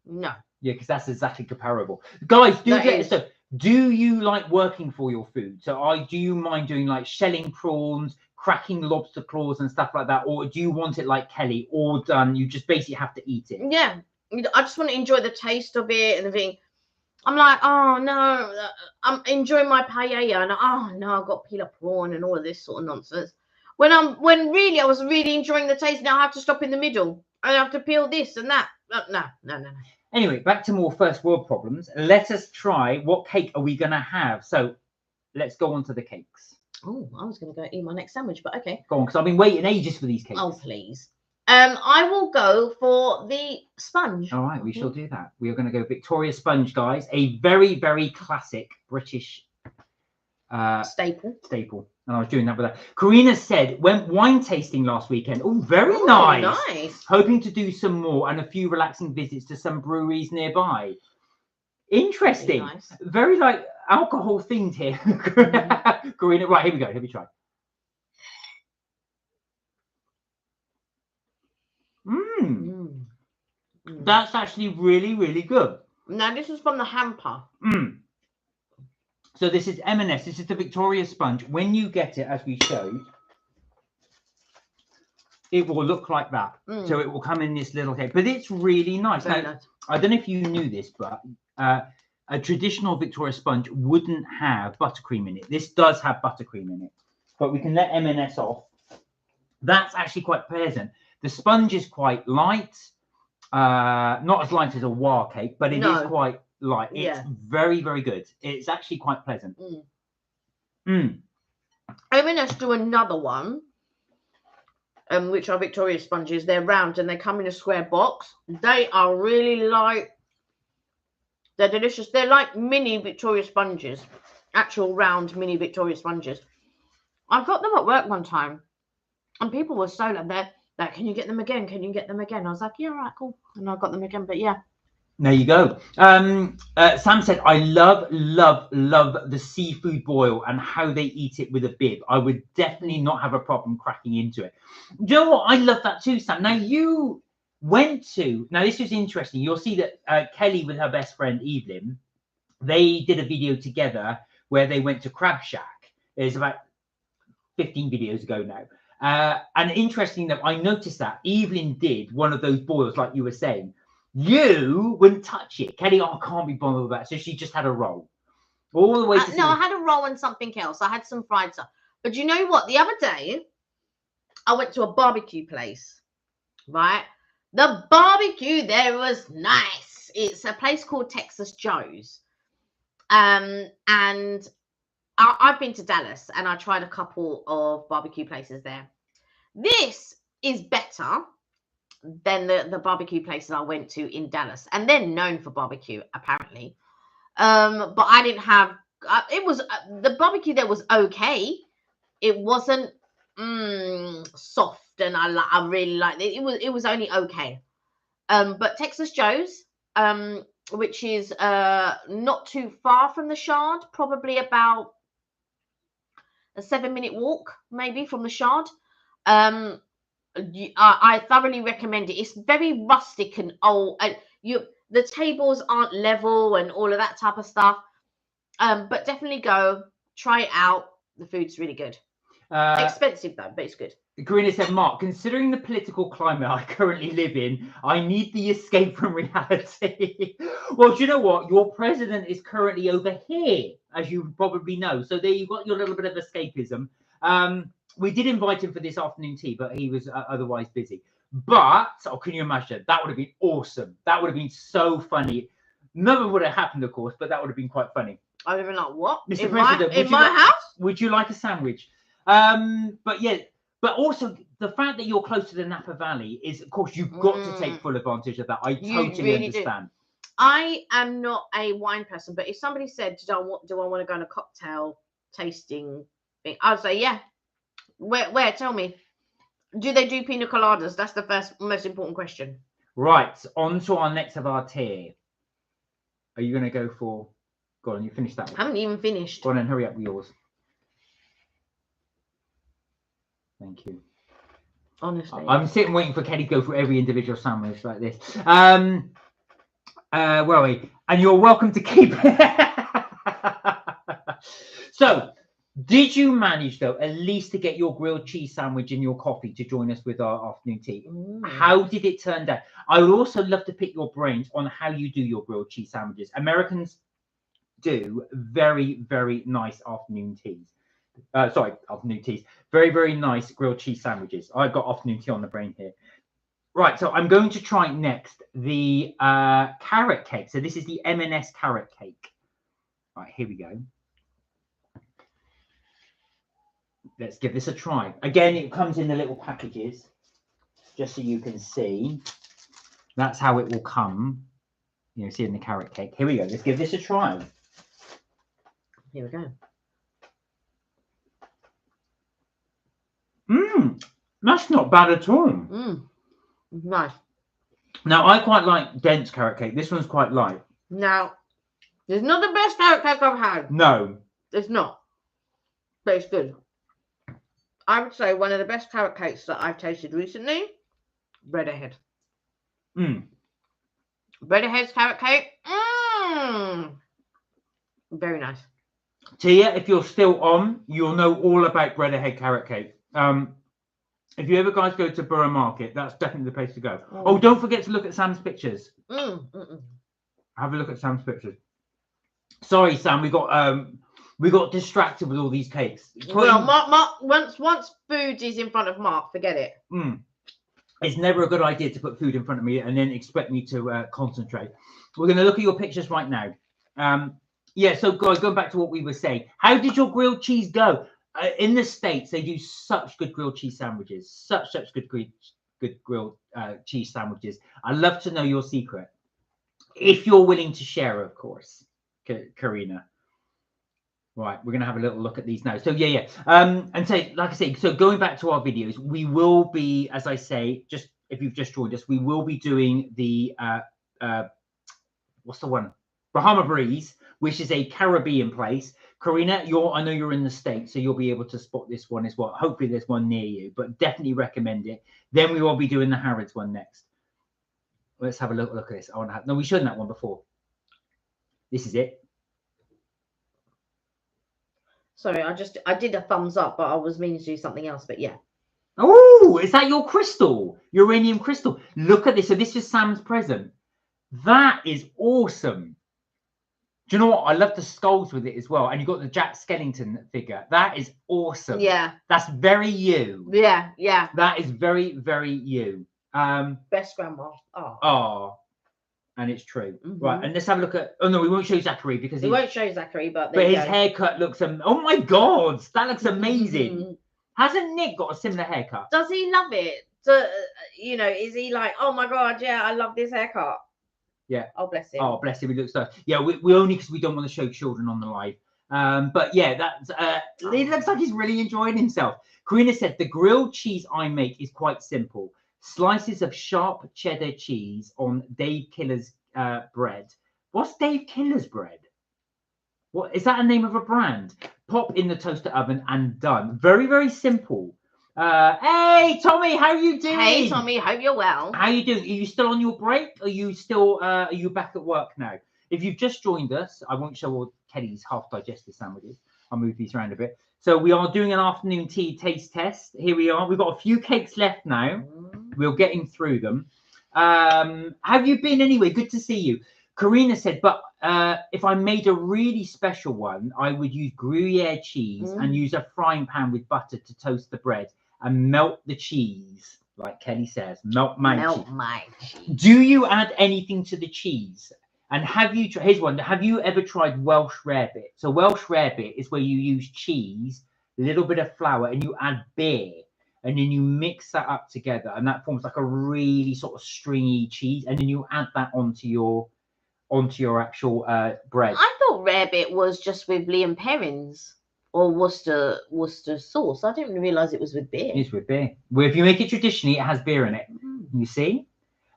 No. Yeah, because that's exactly comparable. Guys, do you like working for your food? So do you mind doing like shelling prawns, cracking lobster claws and stuff like that? Or do you want it like Kelly, all done? You just basically have to eat it. Yeah. I just want to enjoy the taste of it and everything. I'm like, oh no, I'm enjoying my paella and oh no, I've got to peel a prawn and all of this sort of nonsense. When really I was really enjoying the taste. Now I have to stop in the middle. I have to peel this and that. No. Anyway, back to more first world problems. Let us try. What cake are we going to have? So let's go on to the cakes. Oh, I was going to go eat my next sandwich, but okay. Go on, because I've been waiting ages for these cakes. Oh, please. I will go for the sponge. All right, we shall do that. We are going to go Victoria Sponge, guys. A very, very classic British staple. And I was doing that with her. Karina said, went wine tasting last weekend. Oh, very nice. Hoping to do some more and a few relaxing visits to some breweries nearby. Interesting. Nice. Very like alcohol themed here. Karina, right, here we go. Let me try. That's actually really, really good. Now, this is from the hamper. So this is M&S. This is the Victoria Sponge. When you get it, as we showed, it will look like that. So it will come in this little cake. But it's really nice. Now, I don't know if you knew this, but a traditional Victoria Sponge wouldn't have buttercream in it. This does have buttercream in it. But we can let M&S off. That's actually quite pleasant. The sponge is quite light. Not as light as a wah cake, but it is quite light. It's very, very good. It's actually quite pleasant. M&S do another one, which are Victoria sponges. They're round and they come in a square box. They are really light. They're delicious. They're like mini Victoria sponges, actual round mini Victoria sponges. I got them at work one time, and people were so like, can you get them again? Can you get them again? I was like, yeah, all right, cool. And I got them again, but yeah. There you go. Sam said, I love the seafood boil and how they eat it with a bib. I would definitely not have a problem cracking into it. Do you know what? I love that too, Sam. Now, you went to, now this is interesting. You'll see that Kelly with her best friend, Evelyn, they did a video together where they went to Crab Shack. It's about 15 videos ago now. And interesting that I noticed that Evelyn did one of those boils, like you were saying. You wouldn't touch it. Kelly, I can't be bothered with that. So she just had a roll. All the way to no, I had a roll and something else. I had some fried stuff. But you know what? The other day, I went to a barbecue place, right? The barbecue there was nice. It's a place called Texas Joe's. And I've been to Dallas and I tried a couple of barbecue places there. This is better than the barbecue places I went to in Dallas, and they're known for barbecue apparently. But I didn't have. It was the barbecue there was okay. It wasn't soft, and I really liked it. It was only okay. But Texas Joe's, which is not too far from the Shard, probably about a 7-minute walk, maybe, from the Shard. I thoroughly recommend it. It's very rustic and old. And the tables aren't level and all of that type of stuff. But definitely go try it out. The food's really good. Expensive though, but it's good. Karina said, Mark, considering the political climate I currently live in, I need the escape from reality. Well, do you know what? Your president is currently over here, as you probably know. So there you've got your little bit of escapism. We did invite him for this afternoon tea, but he was otherwise busy. But, oh, can you imagine? That would have been awesome. That would have been so funny. Nothing would have happened, of course, but that would have been quite funny. I don't even know what. Mr. President, in my house? Would you like a sandwich? But yeah, but also the fact that you're close to the Napa Valley is, of course, you've got to take full advantage of that. I totally understand. I am not a wine person, but if somebody said, do I want to go on a cocktail tasting thing, I'd say, yeah. Where? Tell me. Do they do pina coladas? That's the most important question. Right, on to our next of our tier. Are you going to go for... Go on, you finished that one. I haven't even finished. Go on and hurry up with yours. Thank you. Honestly. I'm sitting waiting for Kelly to go through every individual sandwich like this. Where are we? And you're welcome to keep it. So, did you manage, though, at least to get your grilled cheese sandwich and your coffee to join us with our afternoon tea? How did it turn out? I would also love to pick your brains on how you do your grilled cheese sandwiches. Americans do very, very nice afternoon teas. Afternoon teas. Very, very nice grilled cheese sandwiches. I've got afternoon tea on the brain here. Right, so I'm going to try next the carrot cake. So this is the M&S carrot cake. Right, here we go. Let's give this a try. Again, it comes in the little packages, just so you can see. That's how it will come. You know, see in the carrot cake. Here we go. Let's give this a try. Here we go. That's not bad at all. Nice. Now, I quite like dense carrot cake. This one's quite light. Now, it's not the best carrot cake I've had. No. It's not. But it's good. I would say one of the best carrot cakes that I've tasted recently, Bread Ahead. Bread Ahead's carrot cake. Very nice. Tia, if you're still on, you'll know all about Bread Ahead carrot cake. If you ever guys go to Borough Market, that's definitely the place to go. Oh, don't forget to look at Sam's pictures. Have a look at Sam's pictures. Sorry, Sam, we got distracted with all these cakes. Well, Mark, once food is in front of Mark, forget it. It's never a good idea to put food in front of me and then expect me to concentrate. We're going to look at your pictures right now. Yeah, so guys, going back to what we were saying, how did your grilled cheese go? In the States, they do such good grilled cheese sandwiches, such good grilled cheese sandwiches. I'd love to know your secret, if you're willing to share, of course, Karina. Right, we're going to have a little look at these now. So yeah. And so, like I say, so going back to our videos, we will be, as I say, just if you've just joined us, we will be doing the what's the one? Bahama Breeze, which is a Caribbean place. Karina, I know you're in the States, so you'll be able to spot this one as well. Hopefully there's one near you, but definitely recommend it. Then we will be doing the Harrods one next. Let's have a look at this. No, we showed that one before. This is it. Sorry, I did a thumbs up, but I was meaning to do something else, but yeah. Oh, is that your crystal? Uranium crystal. Look at this. So this is Sam's present. That is awesome. Do you know what? I love the skulls with it as well. And you've got the Jack Skellington figure. That is awesome. Yeah. That's very you. Yeah. That is very, very you. Best grandma. And it's true. Right, and let's have a look at... Oh, no, we won't show Zachary because... We won't show Zachary, but his haircut looks... Oh, my God! That looks amazing. Hasn't Nick got a similar haircut? Does he love it? Is he like, oh, my God, yeah, I love this haircut? Yeah. Oh, bless him. Oh, bless him. He looks like... Yeah, we only because we don't want to show children on the live. But, yeah, that's... It looks like he's really enjoying himself. Karina said, the grilled cheese I make is quite simple. Slices of sharp cheddar cheese on Dave Killer's bread. What's Dave Killer's bread? What is that? A name of a brand? Pop in the toaster oven and done. Very, very simple. Hey, Tommy, how you doing? Hey, Tommy, hope you're well. How you doing? Are you still on your break? Are you still? Are you back at work now? If you've just joined us, I won't show all Kelly's half-digested sandwiches. I'll move these around a bit. So we are doing an afternoon tea taste test. Here we are. We've got a few cakes left now. We're getting through them. Have you been anyway? Good to see you. Karina said, but if I made a really special one, I would use Gruyere cheese and use a frying pan with butter to toast the bread and melt the cheese. Like Kelly says, melt my cheese. Do you add anything to the cheese? And have you, here's one, have you ever tried Welsh rarebit? So Welsh rarebit is where you use cheese, a little bit of flour, and you add beer. And then you mix that up together, and that forms like a really sort of stringy cheese. And then you add that onto your actual bread. I thought rarebit was just with Liam Perrins or Worcester sauce. I didn't realise it was with beer. It's with beer. Well, if you make it traditionally, it has beer in it. You see?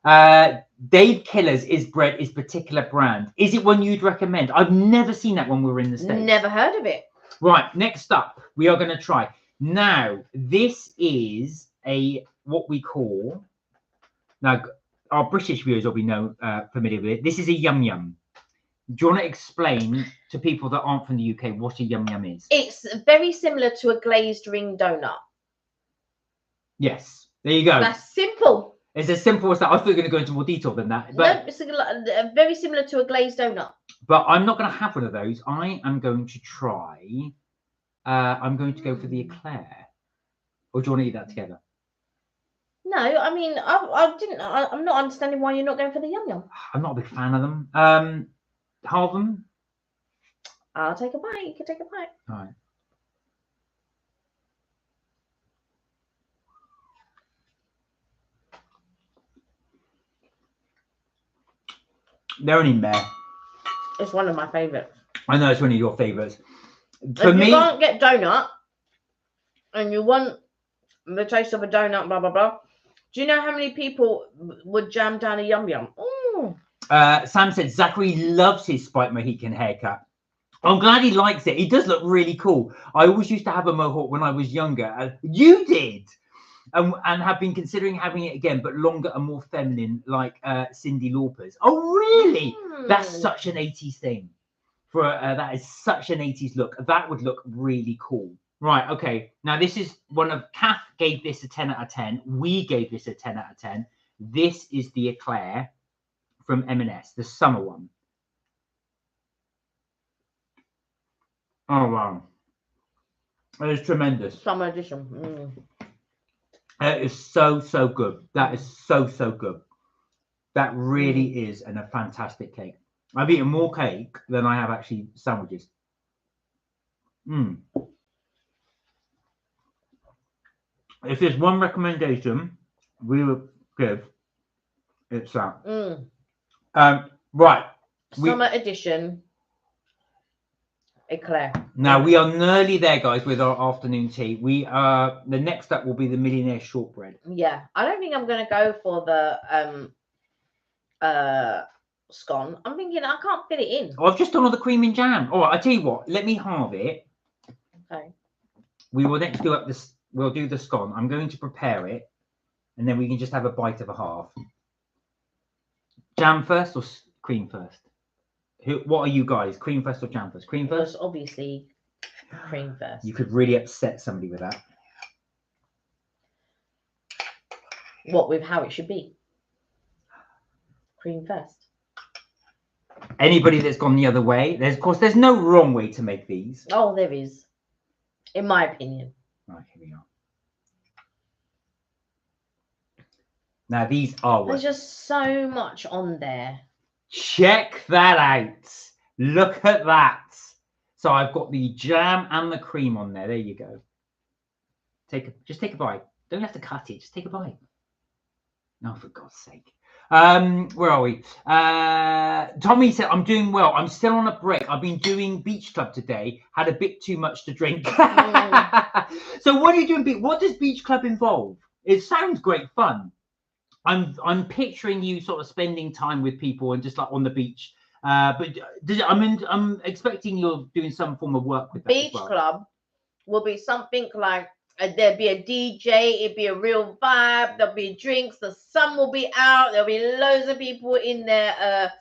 Dave Killer's is particular brand. Is it one you'd recommend? I've never seen that when we were in the States. Never heard of it. Right, next up, we are going to try. Now, this is what we call, now our British viewers will be familiar with it. This is a yum yum. Do you want to explain to people that aren't from the UK what a yum yum is? It's very similar to a glazed ring donut. Yes, there you go. That's simple. It's as simple as that. I thought you were going to go into more detail than that. But, no, it's very similar to a glazed donut. But I'm not going to have one of those. I am going to try. I'm going to go for the eclair. Or do you want to eat that together? No, I mean, I'm not understanding why you're not going for the yum yum. I'm not a big fan of them. Halve them. I'll take a bite. You can take a bite. All right. They're only meh. It's one of my favourites. I know it's one of your favourites. If you can't get donut and you want the taste of a donut, blah, blah, blah, do you know how many people would jam down a yum yum? Sam said Zachary loves his Spike Mohican haircut. I'm glad he likes it. He does look really cool. I always used to have a mohawk when I was younger. You did. And have been considering having it again, but longer and more feminine, like Cyndi Lauper's. Oh, really? That's such an 80s thing. That is such an 80s look. That would look really cool. Right, okay. Now, this is one of... Kath gave this a 10 out of 10. We gave this a 10 out of 10. This is the eclair from M&S, the summer one. Oh, wow. That is tremendous. Summer edition. It is so, so good. That is so, so good. That really is a fantastic cake. I've eaten more cake than I have actually sandwiches. If there's one recommendation we would give, it's that. Right. Summer edition eclair. Now we are nearly there, guys, with our afternoon tea. We are the next up will be the millionaire shortbread. Yeah, I don't think I'm going to go for the scone. I'm thinking I can't fit it in. Oh, I've just done all the cream and jam. All right, I tell you what. Let me halve it. Okay. We will next do up this. We'll do the scone. I'm going to prepare it, and then we can just have a bite of a half. Jam first or cream first? What are you guys? Cream first or jam first? Cream first? Obviously, cream first. You could really upset somebody with that. What with how it should be? Cream first. Anybody that's gone the other way, there's no wrong way to make these. Oh, there is, in my opinion. Right, here we are. Now these are. There's just so much on there. Check that out. Look at that. So I've got the jam and the cream on there. There you go. Just take a bite. Don't have to cut it. Just take a bite. No, for God's sake. Where are we? Tommy said, I'm doing well. I'm still on a break. I've been doing beach club today. Had a bit too much to drink. So what are you doing? What does beach club involve? It sounds great fun. I'm picturing you sort of spending time with people and just like on the beach, But I'm expecting you're doing some form of work with that Beach as well. club will be something like there'll be a DJ, it'll be a real vibe, there'll be drinks, the sun will be out, there'll be loads of people in their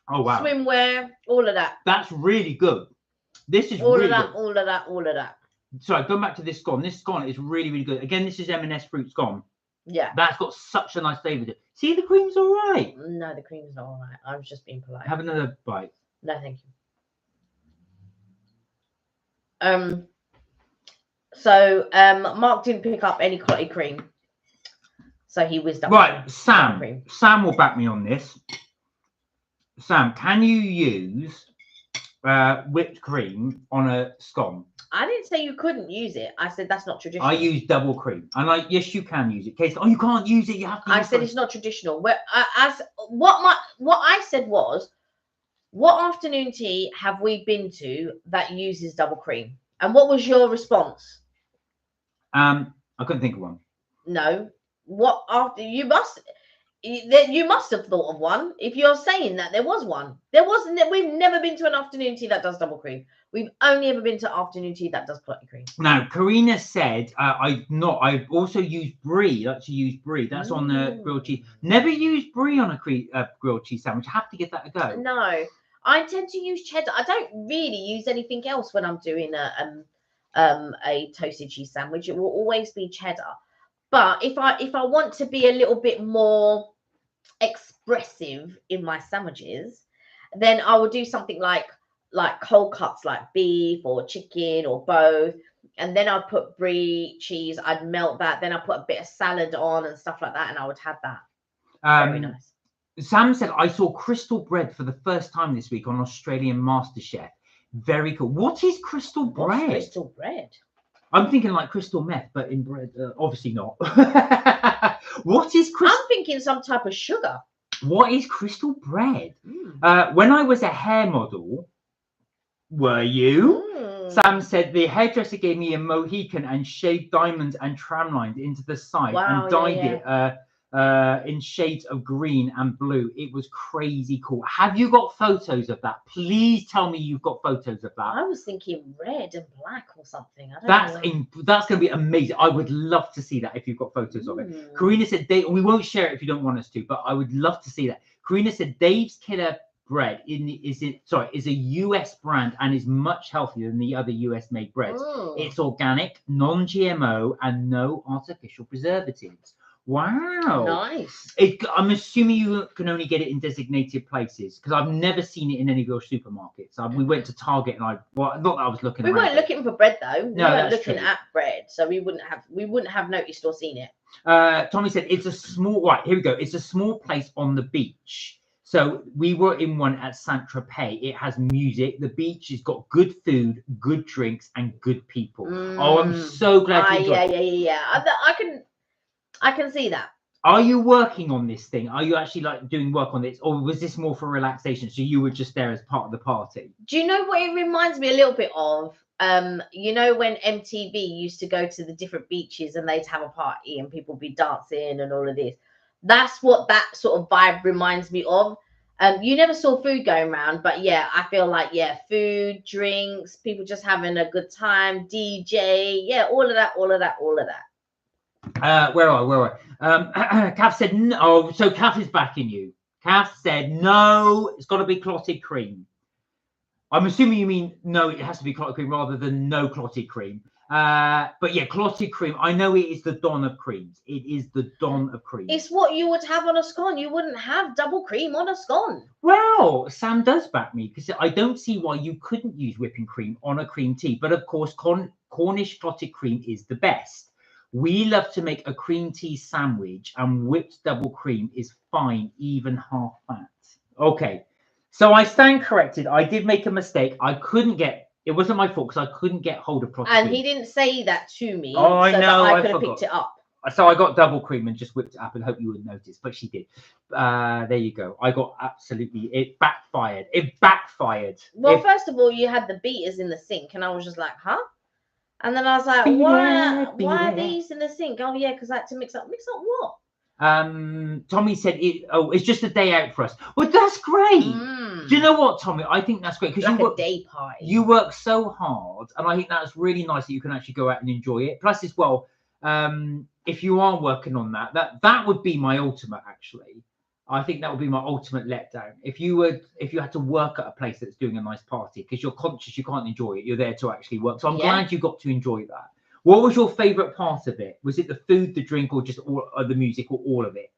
Oh wow, swimwear, all of that. That's really good. This is all really of that, good. all of that. Sorry, going back to this scone. This scone is really, really good. Again, this is M&S fruit scone. Yeah. That's got such a nice flavour to it. See, the cream's all right. No, the cream's not all right. I was just being polite. Have another bite. No, thank you. So Mark didn't pick up any clotty cream, so he whizzed up. Right, Sam. Sam will back me on this. Sam, can you use whipped cream on a scone? I didn't say you couldn't use it. I said that's not traditional. I use double cream, and yes, you can use it. Case, you can't use it. You have to. I said it's not traditional. What I said was, what afternoon tea have we been to that uses double cream? And what was your response? I couldn't think of one. No. What after you must have thought of one if you're saying that there was one. There wasn't. We've never been to an afternoon tea that does double cream. We've only ever been to afternoon tea that does clotty cream. Now, Karina said, I've also used brie. Like to use brie. That's on the grilled cheese. Never used brie on a grilled cheese sandwich. Have to give that a go. No, I tend to use cheddar. I don't really use anything else when I'm doing a toasted cheese sandwich. It will always be cheddar. But if I want to be a little bit more expressive in my sandwiches, then I will do something like cold cuts, like beef or chicken or both, and then I'd put brie cheese. I'd melt that, then I put a bit of salad on and stuff like that, and I would have that. Very nice. Sam said, I saw crystal bread for the first time this week on Australian MasterChef. Very cool. What is crystal bread? What's crystal bread? I'm thinking like crystal meth, but in bread. Obviously not. What is crystal? I'm thinking some type of sugar. What is crystal bread? When I was a hair model, were you? Sam said the hairdresser gave me a Mohican and shaved diamonds and tram lines into the side and dyed it in shades of green and blue. It was crazy cool. Have you got photos of that? Please tell me you've got photos of that. I was thinking red and black or something. That's going to be amazing. I would love to see that if you've got photos of it. Karina said, we won't share it if you don't want us to, but I would love to see that. Karina said Dave's Killer Bread is a US brand and is much healthier than the other US made breads. It's organic, non-GMO, and no artificial preservatives. Wow, nice. I'm assuming you can only get it in designated places because I've never seen it in any of your supermarkets. We went to Target and not that I was looking. We weren't looking for bread though. No, we weren't looking at bread, so we wouldn't have noticed or seen it. Tommy said it's a small. Right, here we go. It's a small place on the beach. So we were in one at Saint-Tropez. It has music. The beach has got good food, good drinks, and good people. Oh, I'm so glad you enjoyed. Yeah. I can see that. Are you working on this thing? Are you actually like doing work on this, or was this more for relaxation? So you were just there as part of the party? Do you know what it reminds me a little bit of? You know when MTV used to go to the different beaches and they'd have a party and people be dancing and all of this. That's what that sort of vibe reminds me of. You never saw food going around, but yeah, I feel like food, drinks, people just having a good time, DJ, all of that. Where are we? Kath said no. Oh, so Kath is backing you. Kath said no, it's got to be clotted cream. I'm assuming you mean no, it has to be clotted cream rather than no clotted cream. But yeah, clotted cream. I know it is the Don of creams. It is the Don of creams. It's what you would have on a scone. You wouldn't have double cream on a scone. Well, Sam does back me because I don't see why you couldn't use whipping cream on a cream tea. But of course, Cornish clotted cream is the best. We love to make a cream tea sandwich, and whipped double cream is fine, even half fat. Okay, so I stand corrected. I did make a mistake. It wasn't my fault because I couldn't get hold of clotted cream. And he didn't say that to me. Oh, I know. I could have picked it up. So I got double cream and just whipped it up and hope you wouldn't notice, but she did. There you go. I got it backfired. Well, first of all, you had the beaters in the sink, and I was just like, huh? And then I was like, why are these in the sink? Oh yeah, because I had to mix up. Mix up what? Tommy said it's just a day out for us. Well, that's great. Do you know what, Tommy? I think that's great because like a day party. You work so hard, and I think that's really nice that you can actually go out and enjoy it. Plus, as well, if you are working on that would be my ultimate. Actually, I think that would be my ultimate letdown. If you had to work at a place that's doing a nice party because you're conscious you can't enjoy it, you're there to actually work. So I'm glad you got to enjoy that. What was your favourite part of it? Was it the food, the drink, or just all of the music, or all of it?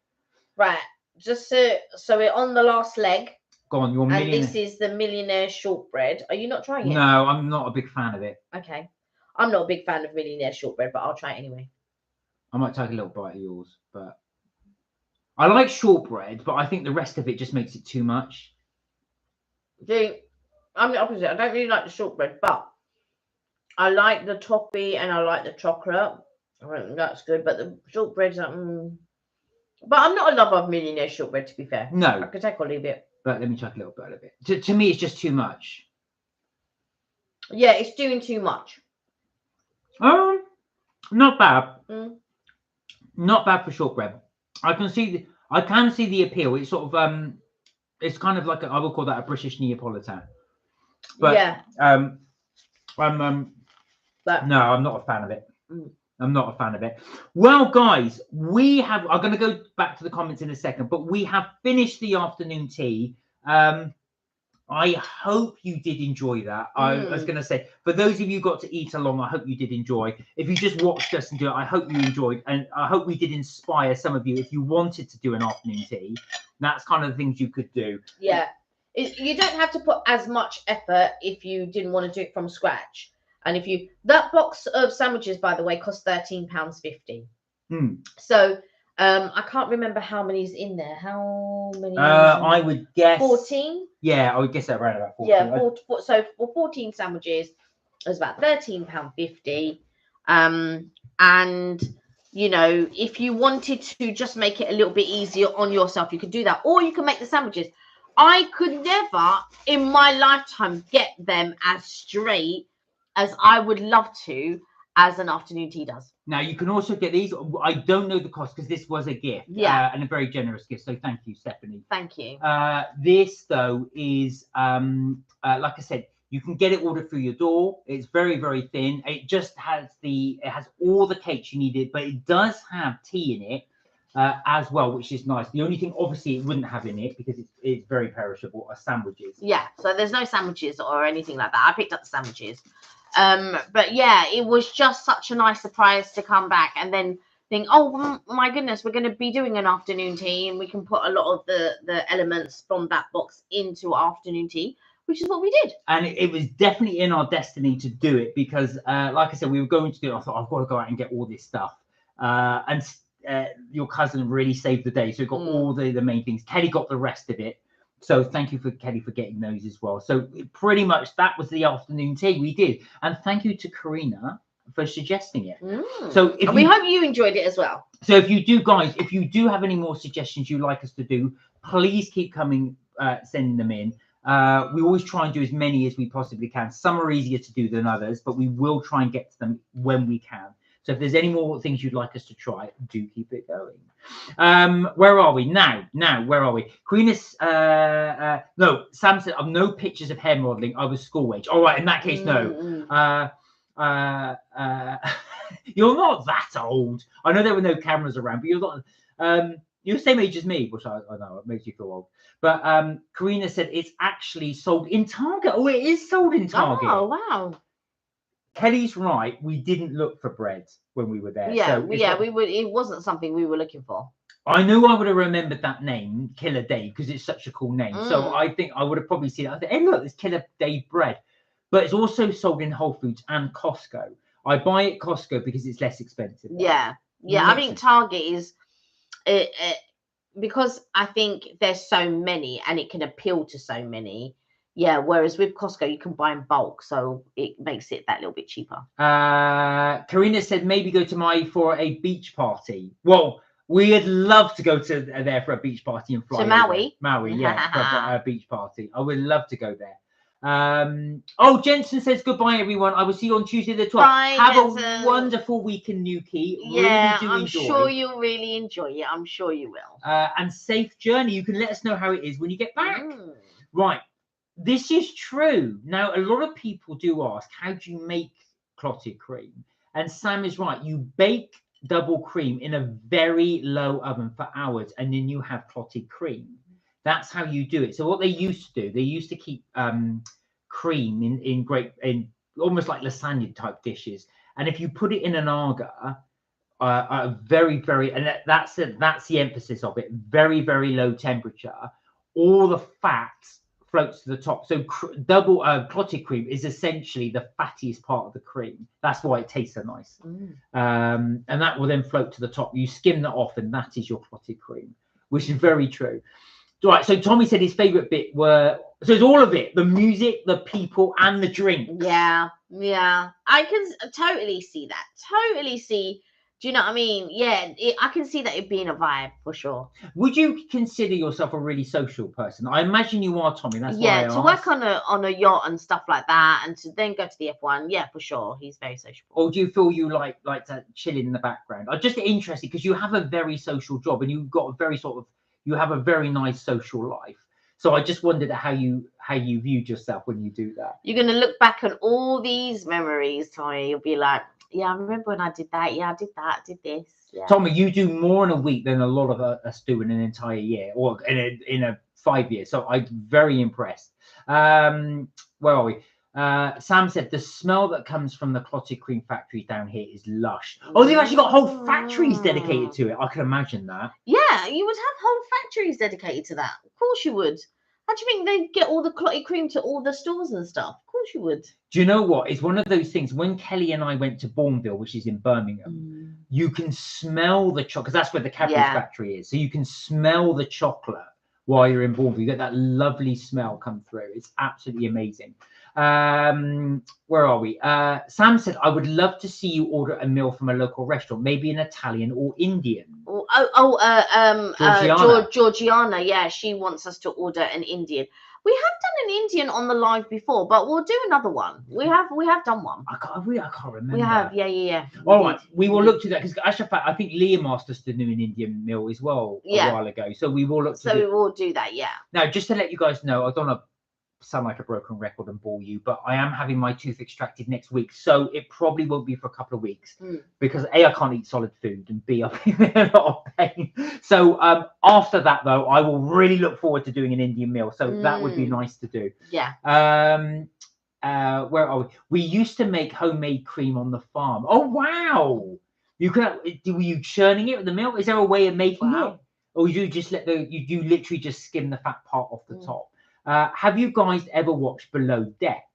Right. Just so we're on the last leg. Go on, your millionaire. And this is the millionaire shortbread. Are you not trying it? No, I'm not a big fan of it. Okay. I'm not a big fan of millionaire shortbread, but I'll try it anyway. I might take a little bite of yours, but I like shortbread, but I think the rest of it just makes it too much. See, I'm the opposite. I don't really like the shortbread, but I like the toffee and I like the chocolate. I think that's good, but the shortbread's But I'm not a lover of millionaire shortbread, to be fair. No. I could take or leave it. But let me chuck a little bit of it. To me, it's just too much. Yeah, it's doing too much. Not bad. Not bad for shortbread. I can see the appeal. It's sort of it's kind of like I would call that a British Neapolitan. But yeah. No, I'm not a fan of it. I'm not a fan of it. Well, guys, I'm going to go back to the comments in a second, but we have finished the afternoon tea. I hope you did enjoy that. I was going to say, for those of you who got to eat along, I hope you did enjoy. If you just watched us and do it, I hope you enjoyed. And I hope we did inspire some of you. If you wanted to do an afternoon tea, that's kind of the things you could do. Yeah. You don't have to put as much effort if you didn't want to do it from scratch. And that box of sandwiches, by the way, cost £13.50. So I can't remember how many's in there. How many? I would guess 14. Yeah, I would guess around about 14. Yeah, so for 14 sandwiches, it was about £13.50. And if you wanted to just make it a little bit easier on yourself, you could do that, or you can make the sandwiches. I could never in my lifetime get them as straight as I would love to as an afternoon tea does. Now, you can also get these. I don't know the cost because this was a gift. Yeah. And a very generous gift. So thank you, Stephanie. Thank you. This, though, is, like I said, you can get it ordered through your door. It's very, very thin. It just has all the cakes you needed, but it does have tea in it as well, which is nice. The only thing, obviously, it wouldn't have in it because it's very perishable are sandwiches. Yeah. So there's no sandwiches or anything like that. I picked up the sandwiches. But yeah, it was just such a nice surprise to come back and then think, oh my goodness, we're going to be doing an afternoon tea and we can put a lot of the elements from that box into afternoon tea, which is what we did. And it was definitely in our destiny to do it because, like I said, we were going to do it. I thought, I've got to go out and get all this stuff. And your cousin really saved the day. So we got all the main things. Kelly got the rest of it. So thank you for Kelly for getting those as well. So pretty much that was the afternoon tea we did. And thank you to Karina for suggesting it. So we hope you enjoyed it as well. So if you do, guys, if you do have any more suggestions you'd like us to do, please keep coming, sending them in. We always try and do as many as we possibly can. Some are easier to do than others, but we will try and get to them when we can. So if there's any more things you'd like us to try, do keep it going. Where are we now? Where are we? Queenus, no, Sam said, I've no pictures of hair modelling. I was school age. All right, in that case, no. You're not that old. I know there were no cameras around, but you're not. You're the same age as me, which I know it makes you feel old. But Karina said it's actually sold in Target. Oh, it is sold in Target. Oh, wow. Kelly's right. We didn't look for bread when we were there. Yeah, so we would. It wasn't something we were looking for. I knew I would have remembered that name, Killer Dave, because it's such a cool name. So I think I would have probably seen it. I said, hey, look, there's Killer Dave bread. But it's also sold in Whole Foods and Costco. I buy it at Costco because it's less expensive. Yeah. I think Target is because I think there's so many and it can appeal to so many. Yeah, whereas with Costco, you can buy in bulk, so it makes it that little bit cheaper. Karina said maybe go to Maui for a beach party. Well, we'd love to go to there for a beach party and fly. To Maui? Maui, yeah, for a beach party. I would love to go there. Oh, Jensen says goodbye, everyone. I will see you on Tuesday the 12th. Bye, Have Jensen. A wonderful week in Newquay. Yeah, really I'm sure you'll really enjoy it. I'm sure you will. And safe journey. You can let us know how it is when you get back. Right. This is true. Now, a lot of people do ask, how do you make clotted cream? And Sam is right. You bake double cream in a very low oven for hours, and then you have clotted cream. That's how you do it. So what they used to do, they used to keep cream in almost like lasagna type dishes. And if you put it in an agar, and that's the emphasis of it, very, very low temperature, all the fat floats to the top. So double clotted cream is essentially the fattiest part of the cream. That's why it tastes so nice. And that will then float to the top. You skim that off, and that is your clotted cream, which is very true. Right, so Tommy said his favorite bit so it's all of it, the music, the people, and the drink. Yeah, I can totally see that. Totally see. Do you know what I mean? Yeah, I can see that it being a vibe for sure. Would you consider yourself a really social person? I imagine you are, Tommy. That's why I to asked. work on a yacht and stuff like that, and to then go to the F1. Yeah, for sure, he's very sociable. Or do you feel you like to chill in the background? I'm just interested because you have a very social job, and you've got you have a very nice social life. So I just wondered how you viewed yourself when you do that. You're gonna look back on all these memories, Tommy. You'll be like, yeah, I remember when I did that. Yeah, I did that. I did this. Yeah. Tommy, you do more in a week than a lot of us do in an entire year, or in a 5 years. So I'm very impressed. Where are we? Sam said the smell that comes from the clotted cream factory down here is lush. Oh, they've actually got whole factories dedicated to it. I can imagine that. Yeah, you would have whole factories dedicated to that. Of course you would. How do you think they'd get all the clotted cream to all the stores and stuff? Of course you would. Do you know what? It's one of those things. When Kelly and I went to Bourneville, which is in Birmingham, you can smell the chocolate, because that's where the Cadbury factory is. So you can smell the chocolate while you're in Bourneville. You get that lovely smell come through. It's absolutely amazing. Where are we? Sam said, I would love to see you order a meal from a local restaurant, maybe an Italian or Indian. Georgiana. Yeah, she wants us to order an Indian. We have done an Indian on the live before, but we'll do another one. We have done one. I can't remember. We have, yeah. All right, we will look to that, because actually, I think Liam asked us to do an Indian meal as well a while ago. So we will look. We will do that. Yeah. Now, just to let you guys know, I don't want to sound like a broken record and bore you, but I am having my tooth extracted next week, so it probably won't be for a couple of weeks, because A, I can't eat solid food, and B, I'm in a lot of pain. So after that, though, I will really look forward to doing an Indian meal, so that would be nice to do. Yeah. Where are we? We used to make homemade cream on the farm. Oh wow! Were you churning it with the milk? Is there a way of making it, or you just you literally just skim the fat part off the top? Have you guys ever watched Below Deck?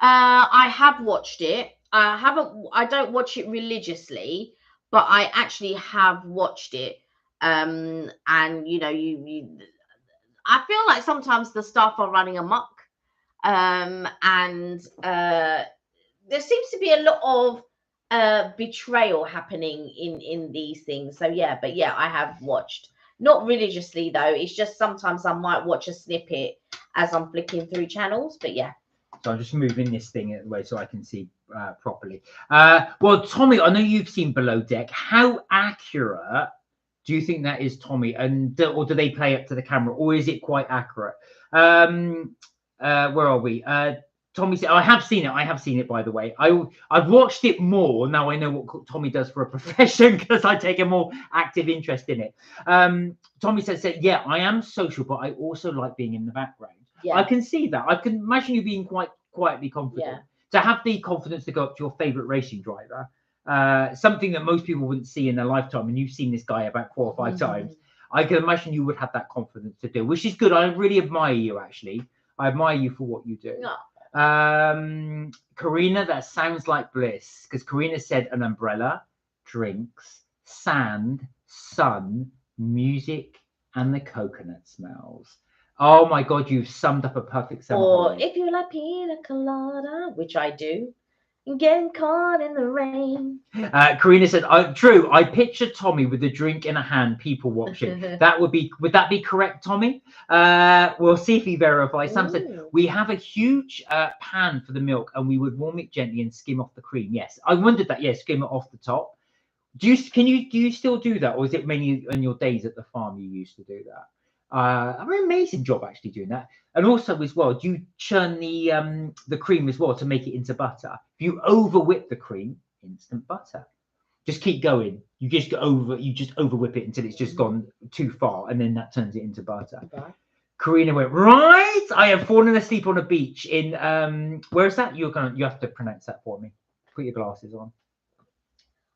I have watched it. I don't watch it religiously, but I actually have watched it. And I feel like sometimes the staff are running amok. And there seems to be a lot of betrayal happening in these things. So yeah, I have watched. Not religiously though. It's just sometimes I might watch a snippet as I'm flicking through channels. But yeah. So I'm just moving this thing out of the way so I can see properly. Well, Tommy, I know you've seen Below Deck. How accurate do you think that is, Tommy? And or do they play up to the camera, or is it quite accurate? Where are we? Tommy said, I have seen it, by the way. I've watched it more. Now I know what Tommy does for a profession, because I take a more active interest in it. Tommy said, yeah, I am social, but I also like being in the background. Yeah. I can see that. I can imagine you being quite quietly confident. Yeah. To have the confidence to go up to your favorite racing driver, something that most people wouldn't see in their lifetime, and you've seen this guy about 4 or 5 times. I can imagine you would have that confidence to do, which is good. I really admire you, actually. I admire you for what you do. No. Karina, that sounds like bliss, because Karina said an umbrella, drinks, sand, sun, music, and the coconut smells. Oh my God, you've summed up a perfect summer. Or if you like pina colada, which I do, and getting caught in the rain. Karina said, true, I picture Tommy with a drink in a hand, people watching. Would that be correct, Tommy? We'll see if he verifies. Sam said, we have a huge pan for the milk, and we would warm it gently and skim off the cream. Yes, I wondered that. Yes, skim it off the top. Do you still do that, or is it mainly in your days at the farm you used to do that? an amazing job actually doing that. And also as well, do you churn the cream as well to make it into butter? If you over whip the cream, instant butter. Just keep going. You just over whip it until it's just gone too far, and then that turns it into butter. Right. Karina went, right. I have fallen asleep on a beach in where is that? You have to pronounce that for me. Put your glasses on.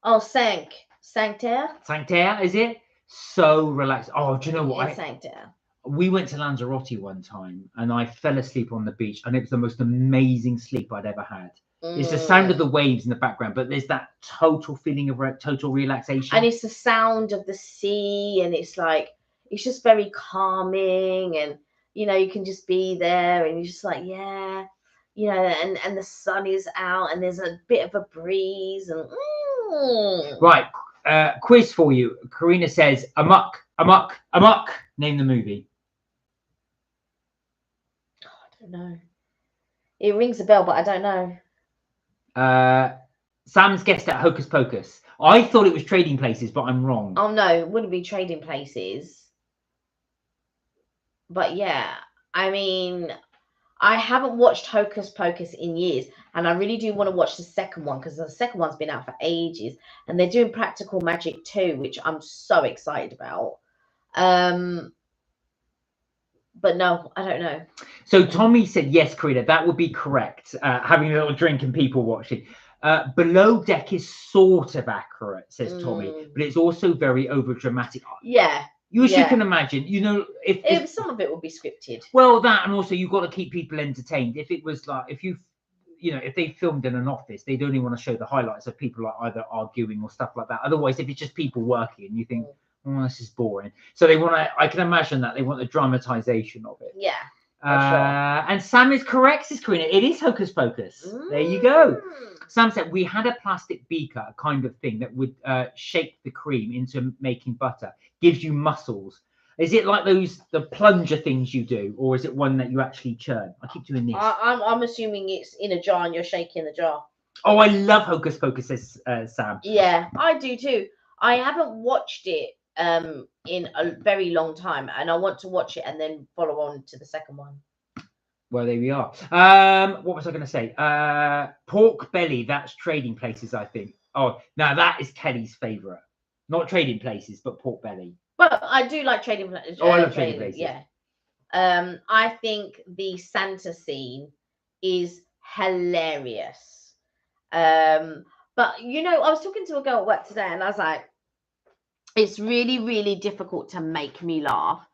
Oh, Sanctaire. Sanctaire, is it? So relaxed. Oh, do you know what? Sanctaire. We went to Lanzarote one time and I fell asleep on the beach, and it was the most amazing sleep I'd ever had. It's the sound of the waves in the background, but there's that total feeling of total relaxation. And it's the sound of the sea, and it's like, it's just very calming, and you know, you can just be there and you're just like, yeah, you know, and the sun is out and there's a bit of a breeze and Right. Quiz for you. Karina says, Amok. Name the movie. I don't know. It rings a bell, but I don't know. Sam's guessed at Hocus Pocus. I thought it was Trading Places, but I'm wrong. Oh no, it wouldn't be Trading Places. But yeah, I mean, I haven't watched Hocus Pocus in years, and I really do want to watch the second one because the second one's been out for ages, and they're doing Practical Magic 2, which I'm so excited about. But no, I don't know. So Tommy said yes, Karina, that would be correct. Having a little drink and people watching. Below Deck is sort of accurate, says Tommy, but it's also very over dramatic. Yeah. You can imagine, you know, if some of it would be scripted. Well, that, and also you've got to keep people entertained. If it was like, if they filmed in an office, they'd only want to show the highlights of people like either arguing or stuff like that. Otherwise, if it's just people working, you think, oh, this is boring. So they want to, I can imagine that they want the dramatization of it. Yeah. Sure. And Sam is correct, says Karina. It is Hocus Pocus. There you go. Sam said, we had a plastic beaker kind of thing that would shake the cream into making butter. Gives you muscles. Is it like the plunger things you do, or is it one that you actually churn? I keep doing this. I'm assuming it's in a jar and you're shaking the jar. Oh, I love Hocus Pocus, says Sam. Yeah, I do too. I haven't watched it in a very long time, and I want to watch it and then follow on to the second one. Well, there we are. What was I going to say? Pork belly. That's Trading Places, I think. Oh, now that is Kelly's favourite. Not Trading Places, but pork belly. But I do like Trading Places. Oh, I love Trading Places. Yeah. I think the Santa scene is hilarious. But you know, I was talking to a girl at work today, and I was like, it's really, really difficult to make me laugh.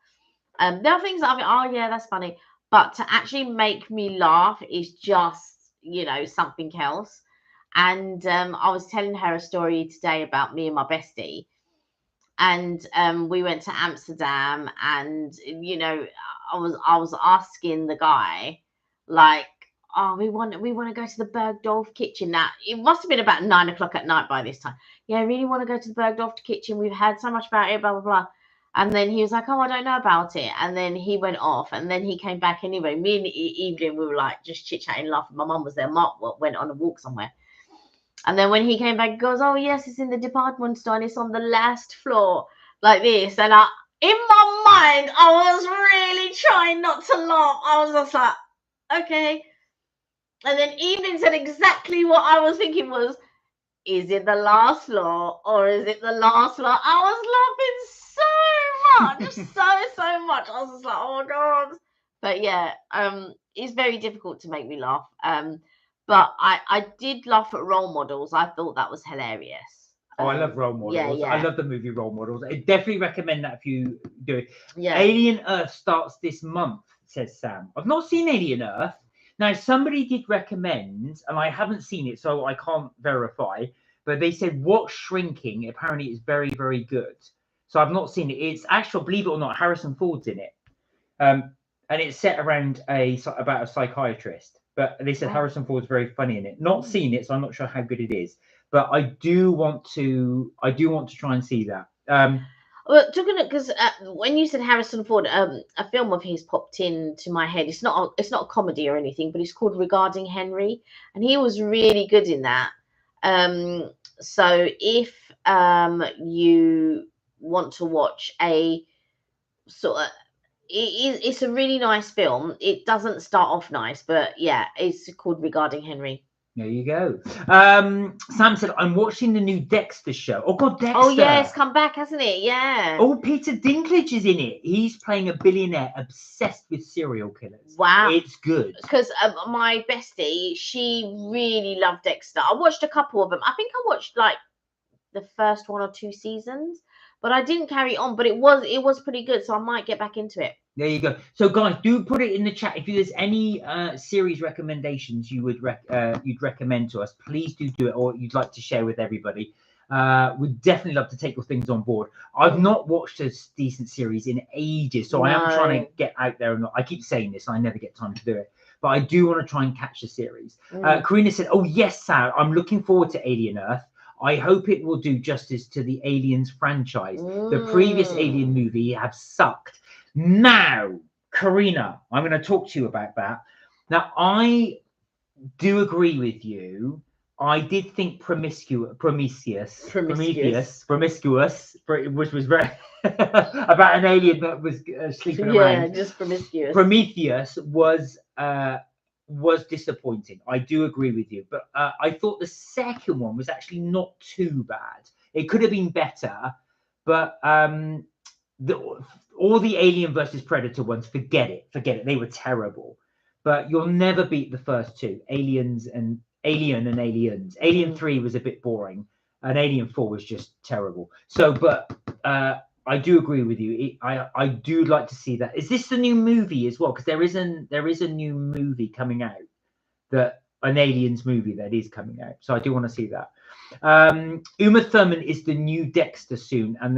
There are things that I think, oh yeah, that's funny. But to actually make me laugh is just, you know, something else. And I was telling her a story today about me and my bestie. And we went to Amsterdam, and, you know, I was asking the guy, like, oh, we want to go to the Bergdorf kitchen. Now, it must have been about 9 o'clock at night by this time. Yeah, I really want to go to the Bergdorf kitchen. We've heard so much about it, blah, blah, blah. And then he was like, oh, I don't know about it. And then he went off, and then he came back anyway. Me and Evelyn, we were like just chit-chatting, laughing. My mum was there. Mark went on a walk somewhere. And then when he came back, he goes, oh, yes, it's in the department store, and it's on the last floor, like this. And in my mind, I was really trying not to laugh. I was just like, okay. And then Evelyn said exactly what I was thinking was, is it the last floor or is it the last floor? I was laughing so much, so much. I was just like, oh my God. But yeah, it's very difficult to make me laugh. But I did laugh at Role Models. I thought that was hilarious. Oh, I love Role Models. Yeah. I love the movie Role Models. I definitely recommend that if you do it. Yeah. Alien Earth starts this month, says Sam. I've not seen Alien Earth. Now, somebody did recommend, and I haven't seen it, so I can't verify, but they said Watch Shrinking apparently is very, very good. So I've not seen it. It's actually, believe it or not, Harrison Ford's in it. And it's set around about a psychiatrist. But they said Harrison Ford's very funny in it. Not seen it, so I'm not sure how good it is. But I do want to try and see that. Well, talking because when you said Harrison Ford, a film of his popped into my head. It's not a comedy or anything, but it's called Regarding Henry, and he was really good in that. So if you want to watch a sort of it's a really nice film. It doesn't start off nice, but yeah, it's called Regarding Henry. There you go. Sam said, I'm watching the new Dexter show. Oh, God, Dexter. Oh, yeah, it's come back, hasn't it? Yeah. Oh, Peter Dinklage is in it. He's playing a billionaire obsessed with serial killers. Wow. It's good. Because my bestie, she really loved Dexter. I watched a couple of them. I think I watched like the first 1 or 2 seasons, but I didn't carry on. But it was pretty good, so I might get back into it. There you go. So, guys, do put it in the chat if there's any series recommendations you would you'd recommend to us. Please do it, or you'd like to share with everybody. We'd definitely love to take your things on board. I've not watched a decent series in ages, so I am trying to get out there. And I keep saying this, I never get time to do it, but I do want to try and catch the series. Karina said, "Oh yes, Sal, I'm looking forward to Alien Earth. I hope it will do justice to the Aliens franchise. The previous Alien movie have sucked." Now, Karina, I'm going to talk to you about that. Now, I do agree with you. I did think Promiscuous, which was very about an alien that was sleeping around. Yeah, just Promiscuous. Prometheus was disappointing. I do agree with you, but I thought the second one was actually not too bad. It could have been better, but all the Alien versus Predator ones, forget it. They were terrible. But you'll never beat the first two, Alien and Aliens. Alien 3 was a bit boring, and Alien 4 was just terrible. So, but I do agree with you. I do like to see that. Is this the new movie as well? Because there is a new movie coming out, an Aliens movie that is coming out. So I do want to see that. Uma Thurman is the new Dexter soon, and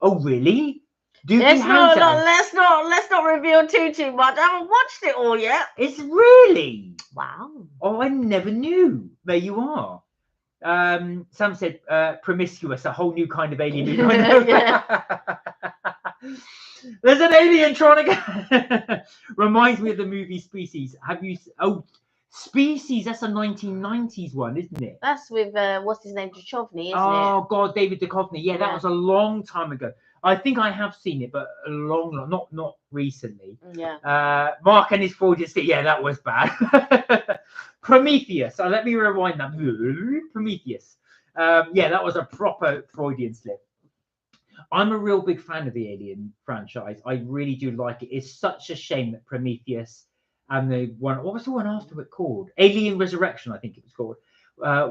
oh really? Let's not reveal too much. I haven't watched it all yet. It's really wow. Oh, I never knew. There you are. Sam said Promiscuous, a whole new kind of alien movie. There's an alien trying to go. Reminds me of the movie Species. Have you? Oh, Species. That's a 1990s one, isn't it? That's with what's his name, Duchovny, isn't it? Oh God, David Duchovny. Yeah, that was a long time ago. I think I have seen it, but a long, not recently. Yeah. Mark and his Freudian slip. Yeah, that was bad. Prometheus. Let me rewind that. Prometheus. Yeah, that was a proper Freudian slip. I'm a real big fan of the Alien franchise. I really do like it. It's such a shame that Prometheus and the one, what was the one after it called? Alien Resurrection, I think it was called,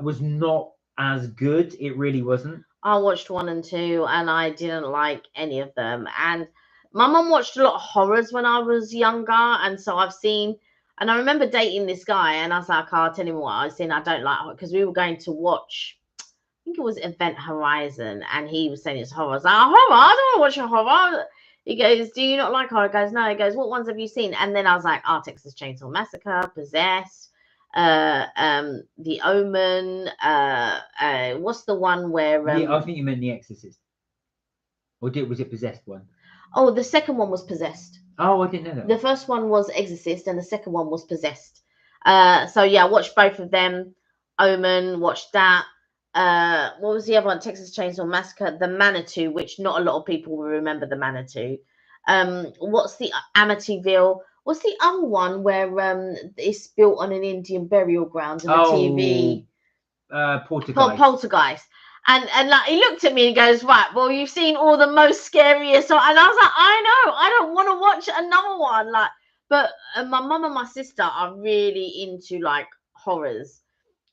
was not as good. It really wasn't. I watched 1 and 2 and I didn't like any of them. And my mum watched a lot of horrors when I was younger. And so I've seen, and I remember dating this guy and I was like, I'll tell him what I've seen. I don't like, because we were going to watch, I think it was Event Horizon, and he was saying it's horror. I was like, horror? I don't want to watch a horror. He goes, do you not like horror? He goes, no. He goes, what ones have you seen? And then I was like, Texas Chainsaw Massacre, Possessed, The Omen, what's the one where I think you meant The Exorcist, or was it Possessed one? Oh, the second one was Possessed. Oh, I didn't know that. The first one was Exorcist and the second one was Possessed. So yeah, I watched both of them. Omen, watched that. What was the other one? Texas Chainsaw Massacre, the Manitou, which not a lot of people will remember the Manitou. What's the Amityville? What's the other one where it's built on an Indian burial ground and the TV? Poltergeist. And like he looked at me and goes, right, well, you've seen all the most scariest. And I was like, I know, I don't want to watch another one. Like, but my mum and my sister are really into like horrors.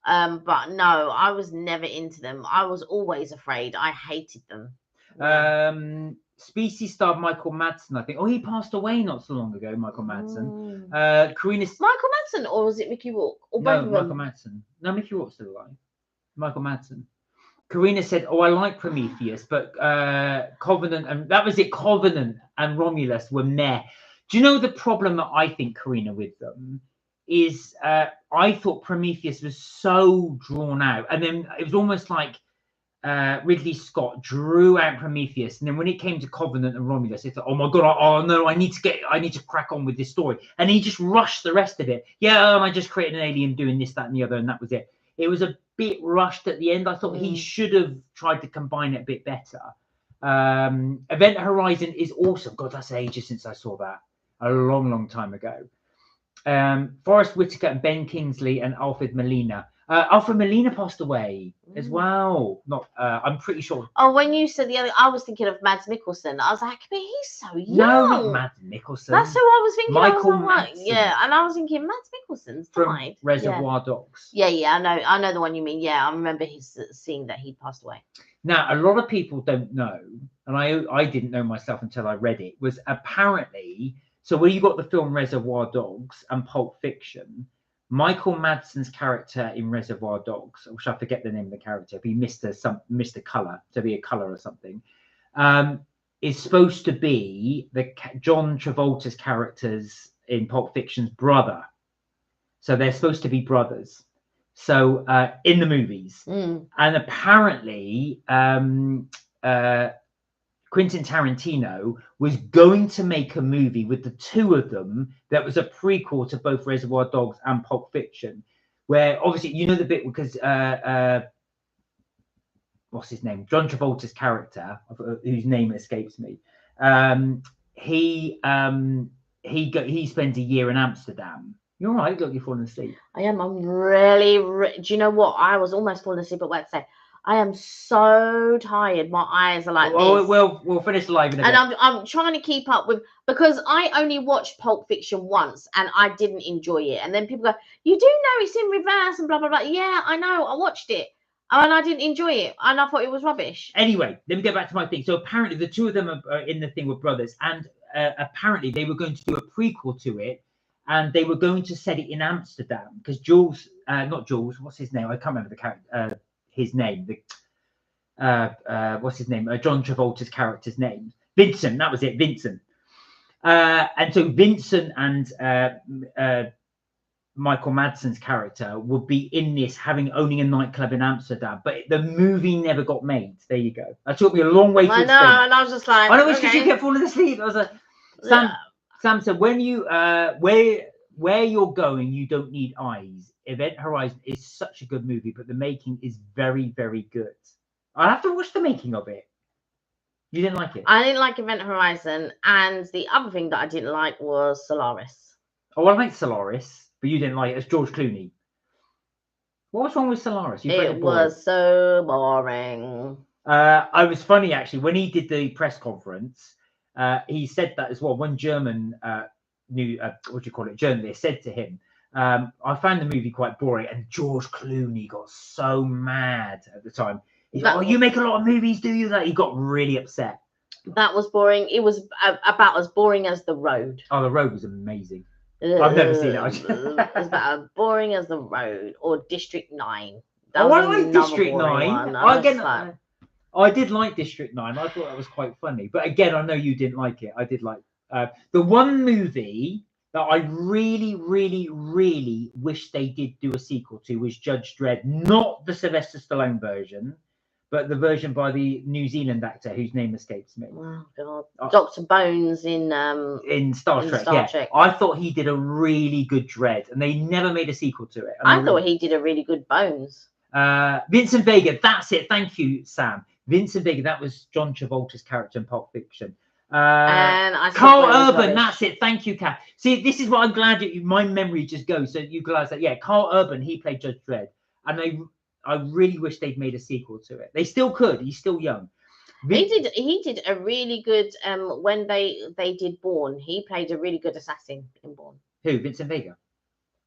But no, I was never into them. I was always afraid. I hated them. Yeah. Species starred Michael Madsen, I think. Oh, he passed away not so long ago, Michael Madsen. Karina... Michael Madsen, or was it Mickey Rourke? Or no, Michael Madsen. No, Mickey Rourke's still alive. Michael Madsen. Karina said, I like Prometheus, but Covenant, and that was it, Covenant and Romulus were meh. Do you know the problem that I think, Karina, with them is I thought Prometheus was so drawn out, and then it was almost like Ridley Scott drew out Prometheus, and then when it came to Covenant and Romulus, it's like, oh my god, oh no, I need to crack on with this story, and he just rushed the rest of it. Yeah, I just created an alien doing this, that, and the other, and that was it. It was a bit rushed at the end. I thought he should have tried to combine it a bit better. Event Horizon is awesome. God, that's ages since I saw that. a long time ago. Forrest Whitaker and Ben Kingsley and Alfred Molina. Alfred Molina passed away as well. Not, I'm pretty sure. Oh, when you said the other, I was thinking of Mads Mikkelsen. I was like, but he's so young. No, not Mads Mikkelsen. That's who I was thinking. Michael Madsen. Madsen. Yeah, and I was thinking Mads Mikkelsen's From died. Reservoir Dogs. Yeah, I know the one you mean. Yeah, I remember seeing that he passed away. Now, a lot of people don't know, and I didn't know myself until I read it, was apparently, so when you got the film Reservoir Dogs and Pulp Fiction, Michael Madsen's character in Reservoir Dogs, which I forget the name of the character, but he missed a colour, to be a colour or something, is supposed to be John Travolta's character's in Pulp Fiction's brother. So they're supposed to be brothers. So in the movies, and apparently Quentin Tarantino was going to make a movie with the two of them that was a prequel to both Reservoir Dogs and Pulp Fiction, where obviously you know the bit because what's his name? John Travolta's character, whose name escapes me. He spends a year in Amsterdam. You're all right. Look, you're falling asleep. I am. I'm really. Do you know what? I was almost falling asleep at what to say. I am so tired. My eyes are like this. We'll finish live in a bit. And I'm trying to keep up with, because I only watched Pulp Fiction once and I didn't enjoy it. And then people go, you do know it's in reverse and blah, blah, blah. Yeah, I know. I watched it and I didn't enjoy it. And I thought it was rubbish. Anyway, let me get back to my thing. So apparently the two of them are in the thing with brothers. And apparently they were going to do a prequel to it. And they were going to set it in Amsterdam. Because not Jules, what's his name? I can't remember the character. His name, what's his name? John Travolta's character's name, Vincent. That was it, Vincent. And so Vincent and Michael Madsen's character would be in this, owning a nightclub in Amsterdam. But the movie never got made. There you go. That took me a long way to explain. I know, and I was just like, I know, it's because you kept falling asleep. I was like, Sam said, when you where you're going, you don't need eyes. Event Horizon is such a good movie, but the making is very, very good. I'll have to watch the making of it. You didn't like it? I didn't like Event Horizon, and the other thing that I didn't like was Solaris. Oh, I liked Solaris, but you didn't like it. It's George Clooney. What was wrong with Solaris? It was so boring. I was funny, actually. When he did the press conference, he said that as well. One German journalist said to him, I found the movie quite boring, and George Clooney got so mad at the time. He's like, you make a lot of movies, do you? That he got really upset. That was boring. It was about as boring as The Road. Oh, The Road was amazing. I've never seen it. It's about as boring as The Road or District 9. I like District 9. I did like District 9. I thought that was quite funny. But again, I know you didn't like it. I did like the one movie that I really, really, really wish they did do a sequel to was Judge Dredd. Not the Sylvester Stallone version, but the version by the New Zealand actor whose name escapes me. Oh God, Dr. Bones in Star Trek. I thought he did a really good Dredd, and they never made a sequel to it. I thought he did a really good Bones. Vincent Vega, that's it. Thank you, Sam. Vincent Vega, that was John Travolta's character in Pulp Fiction. And Carl Urban, that's it. Thank you, Kat. See, this is what I'm glad that my memory just goes. So you realize that, yeah, Carl Urban, he played Judge Dredd, and I really wish they'd made a sequel to it. They still could. He's still young. He did a really good when they did Bourne. He played a really good assassin in Bourne. Who? Vincent Vega.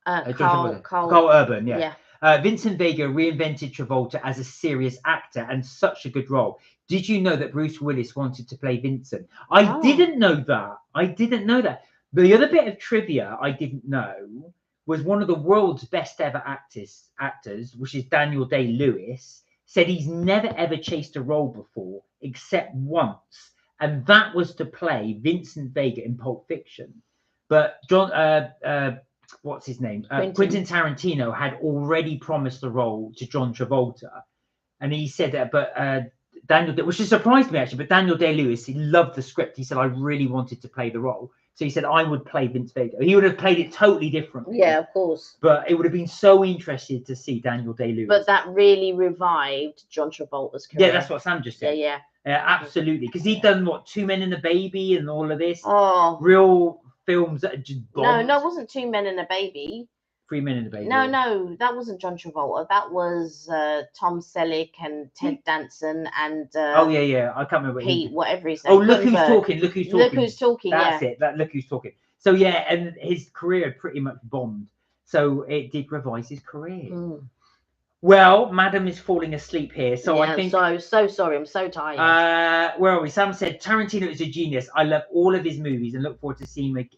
Carl Urban. Yeah. Vincent Vega reinvented Travolta as a serious actor, and such a good role. Did you know that Bruce Willis wanted to play Vincent? I didn't know that. The other bit of trivia I didn't know was one of the world's best ever actors, which is Daniel Day-Lewis, said he's never ever chased a role before except once, and that was to play Vincent Vega in Pulp Fiction. But what's his name? Quentin Tarantino had already promised the role to John Travolta, and he said that, but Daniel, which has surprised me actually, but Daniel Day-Lewis, he loved the script. He said, I really wanted to play the role. So he said, I would play Vince Vega. He would have played it totally differently. Yeah, of course. But it would have been so interesting to see Daniel Day-Lewis. But that really revived John Travolta's career. Yeah, that's what Sam just said. Yeah. Absolutely. Because he'd done, 2 Men and a Baby and all of this. Oh. Real films that are just bombed. No, it wasn't Two Men and a Baby. 3 Men and a Baby. No, that wasn't John Travolta. That was Tom Selleck and Ted Danson and oh yeah, I can't remember Pete, whatever his name. Oh, Look Who's Talking. Look Who's Talking. Look Who's Talking. That's it. Look Who's Talking. So yeah, and his career had pretty much bombed. So it did revise his career. Well, Madam is falling asleep here, so I think. So sorry, I'm so tired. Where are we? Sam said Tarantino is a genius. I love all of his movies and look forward to seeing him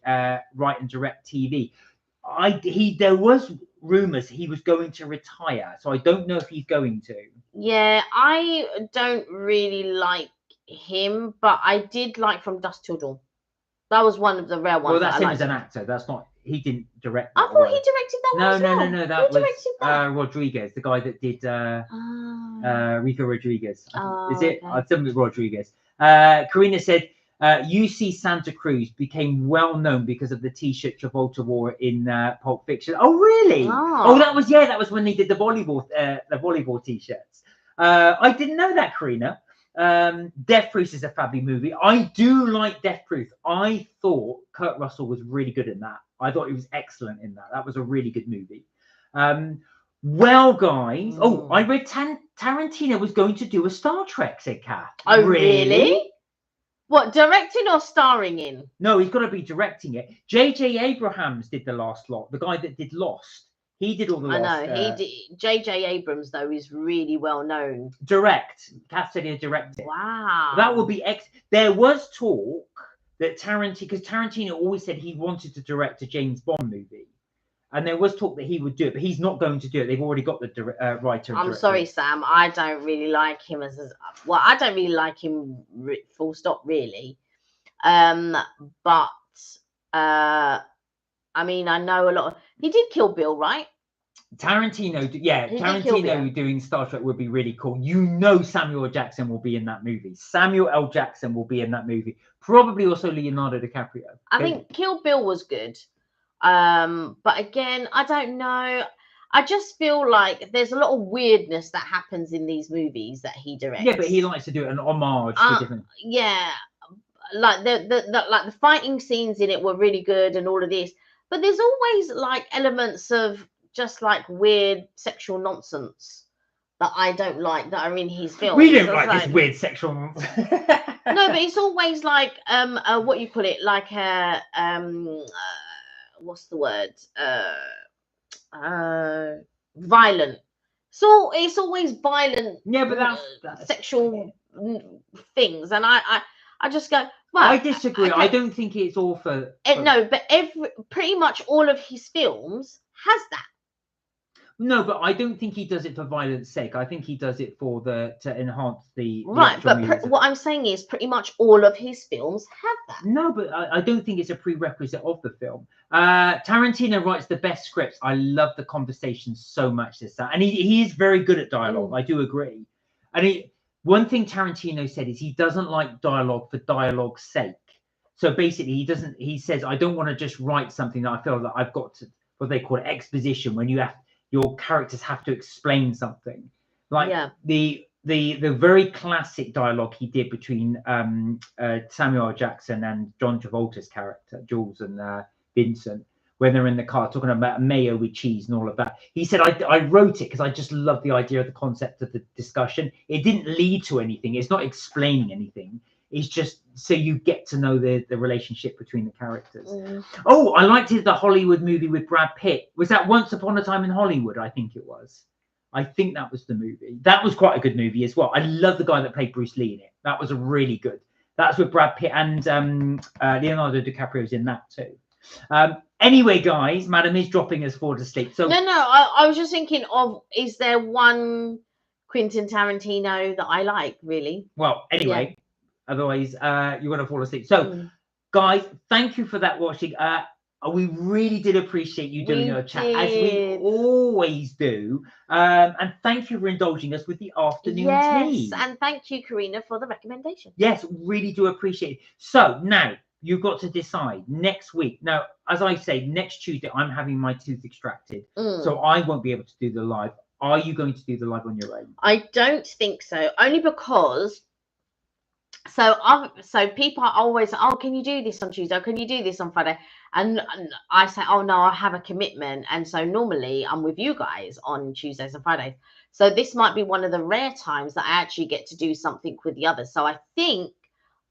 write and direct TV. There was rumors he was going to retire, so I don't know if he's going to. Yeah, I don't really like him, but I did like From Dusk Till Dawn. That was one of the rare ones. Well, that's him as an actor. That's not. He didn't direct that. I thought he directed that one. No. That was Rodriguez, the guy that did Rico Rodriguez. Is it? Okay. Something with Rodriguez. Karina said, UC Santa Cruz became well known because of the T-shirt Travolta wore in Pulp Fiction. Oh, really? Oh, that was when they did the volleyball T-shirts. I didn't know that, Karina. Death Proof is a fabulous movie. I do like Death Proof. I thought Kurt Russell was really good in that. I thought he was excellent in that. That was a really good movie. Well, guys. Oh, I read Tarantino was going to do a Star Trek, said Kath. Oh, really? What, directing or starring in? No, he's got to be directing it. J.J. Abrams did the last lot. The guy that did Lost. He did all the Lost. I know. He did. J.J. Abrams, though, is really well known. Direct. Kath said he'd direct it. Wow. That would be There was talk that because Tarantino always said he wanted to direct a James Bond movie. And there was talk that he would do it, but he's not going to do it. They've already got the writer. I'm sorry, Sam. I don't really like him I don't really like him full stop, really. But I mean, I know a lot. He did Kill Bill, right? Tarantino doing Star Trek would be really cool. You know, Samuel L. Jackson will be in that movie. Samuel L. Jackson will be in that movie. Probably also Leonardo DiCaprio. I think Kill Bill was good. But again, I don't know. I just feel like there's a lot of weirdness that happens in these movies that he directs. Yeah, but he likes to do an homage to different. Yeah, like the fighting scenes in it were really good and all of this, but there's always like elements of just like weird sexual nonsense that I don't like that are in his films. We don't like this weird sexual nonsense. No, but it's always like what you call it, like what's the word? Violent. So it's always violent. Yeah, but that's sexual things, and I just go. Well, I disagree. Okay. I don't think it's all for. No, but pretty much all of his films has that. No, but I don't think he does it for violence sake. I think he does it for to enhance the right. But what I'm saying is, pretty much all of his films have that. No, but I don't think it's a prerequisite of the film. Tarantino writes the best scripts. I love the conversation so much. And he is very good at dialogue. I do agree. And one thing Tarantino said is he doesn't like dialogue for dialogue's sake. So basically, he says, I don't want to just write something that I feel that I've got to, what they call it, exposition, when your characters have to explain something. Like the very classic dialogue he did between Samuel L. Jackson and John Travolta's character, Jules and Vincent, when they're in the car talking about mayo with cheese and all of that. He said, I wrote it because I just love the idea of the concept of the discussion. It didn't lead to anything. It's not explaining anything. It's just so you get to know the relationship between the characters. Oh, I liked the Hollywood movie with Brad Pitt. Was that Once Upon a Time in Hollywood? I think it was. I think that was the movie. That was quite a good movie as well. I love the guy that played Bruce Lee in it. That was a really good. That's with Brad Pitt and Leonardo DiCaprio's in that too. Anyway, guys, Madam is dropping us forward to sleep. So no, I was just thinking of, is there one Quentin Tarantino that I like, really? Well, anyway. Yeah. Otherwise, you're going to fall asleep. So, guys, thank you for that watching. We really did appreciate you doing your chat, as we always do. And thank you for indulging us with the afternoon tea. Yes, and thank you, Karina, for the recommendation. Yes, really do appreciate it. So, now, you've got to decide next week. Now, as I say, next Tuesday, I'm having my tooth extracted. So, I won't be able to do the live. Are you going to do the live on your own? I don't think so, only because So people are always, oh, can you do this on Tuesday? Or can you do this on Friday? And I say, oh no, I have a commitment. And so normally I'm with you guys on Tuesdays and Fridays. So this might be one of the rare times that I actually get to do something with the others. So I think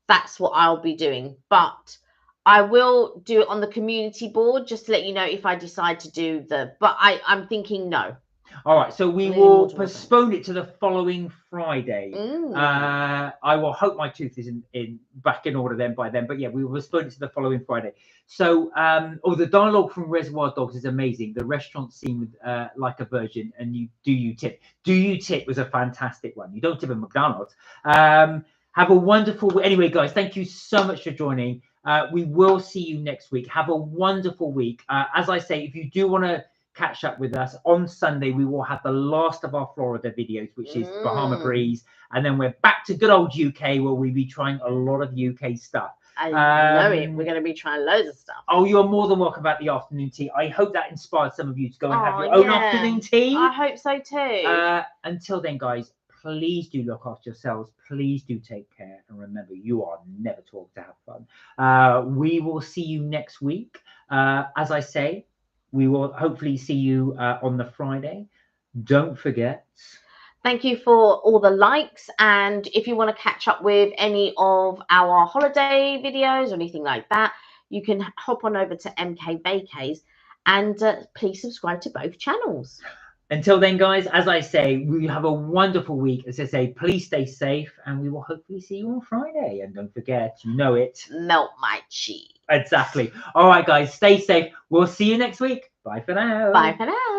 that's what I'll be doing. But I will do it on the community board just to let you know if I decide to do but I'm thinking no. All right, so we will postpone it to the following Friday. I will hope my tooth is back in order then by then. But yeah, we will postpone it to the following Friday. So, the dialogue from Reservoir Dogs is amazing. The restaurant scene with Like a Virgin and you tip? Do you tip was a fantastic one. You don't tip at McDonald's. Have a wonderful. Anyway, guys, thank you so much for joining. We will see you next week. Have a wonderful week. As I say, if you do want to catch up with us on Sunday, we will have the last of our Florida videos, which is Bahama Breeze, and then we're back to good old UK where we'll be trying a lot of UK stuff. I know it. We're going to be trying loads of stuff. Oh, you're more than welcome about the afternoon tea. I hope that inspired some of you to go and have your own afternoon tea. I hope so too. Until then, guys, please do look after yourselves. Please do take care. And remember, you are never too old to have fun. We will see you next week. As I say, we will hopefully see you on the Friday. Don't forget. Thank you for all the likes. And if you want to catch up with any of our holiday videos or anything like that, you can hop on over to MK Vacays and please subscribe to both channels. Until then, guys, as I say, we have a wonderful week. As I say, please stay safe and we will hopefully see you on Friday. And don't forget, you know it. Melt my cheese. Exactly. All right, guys, stay safe. We'll see you next week. Bye for now. Bye for now.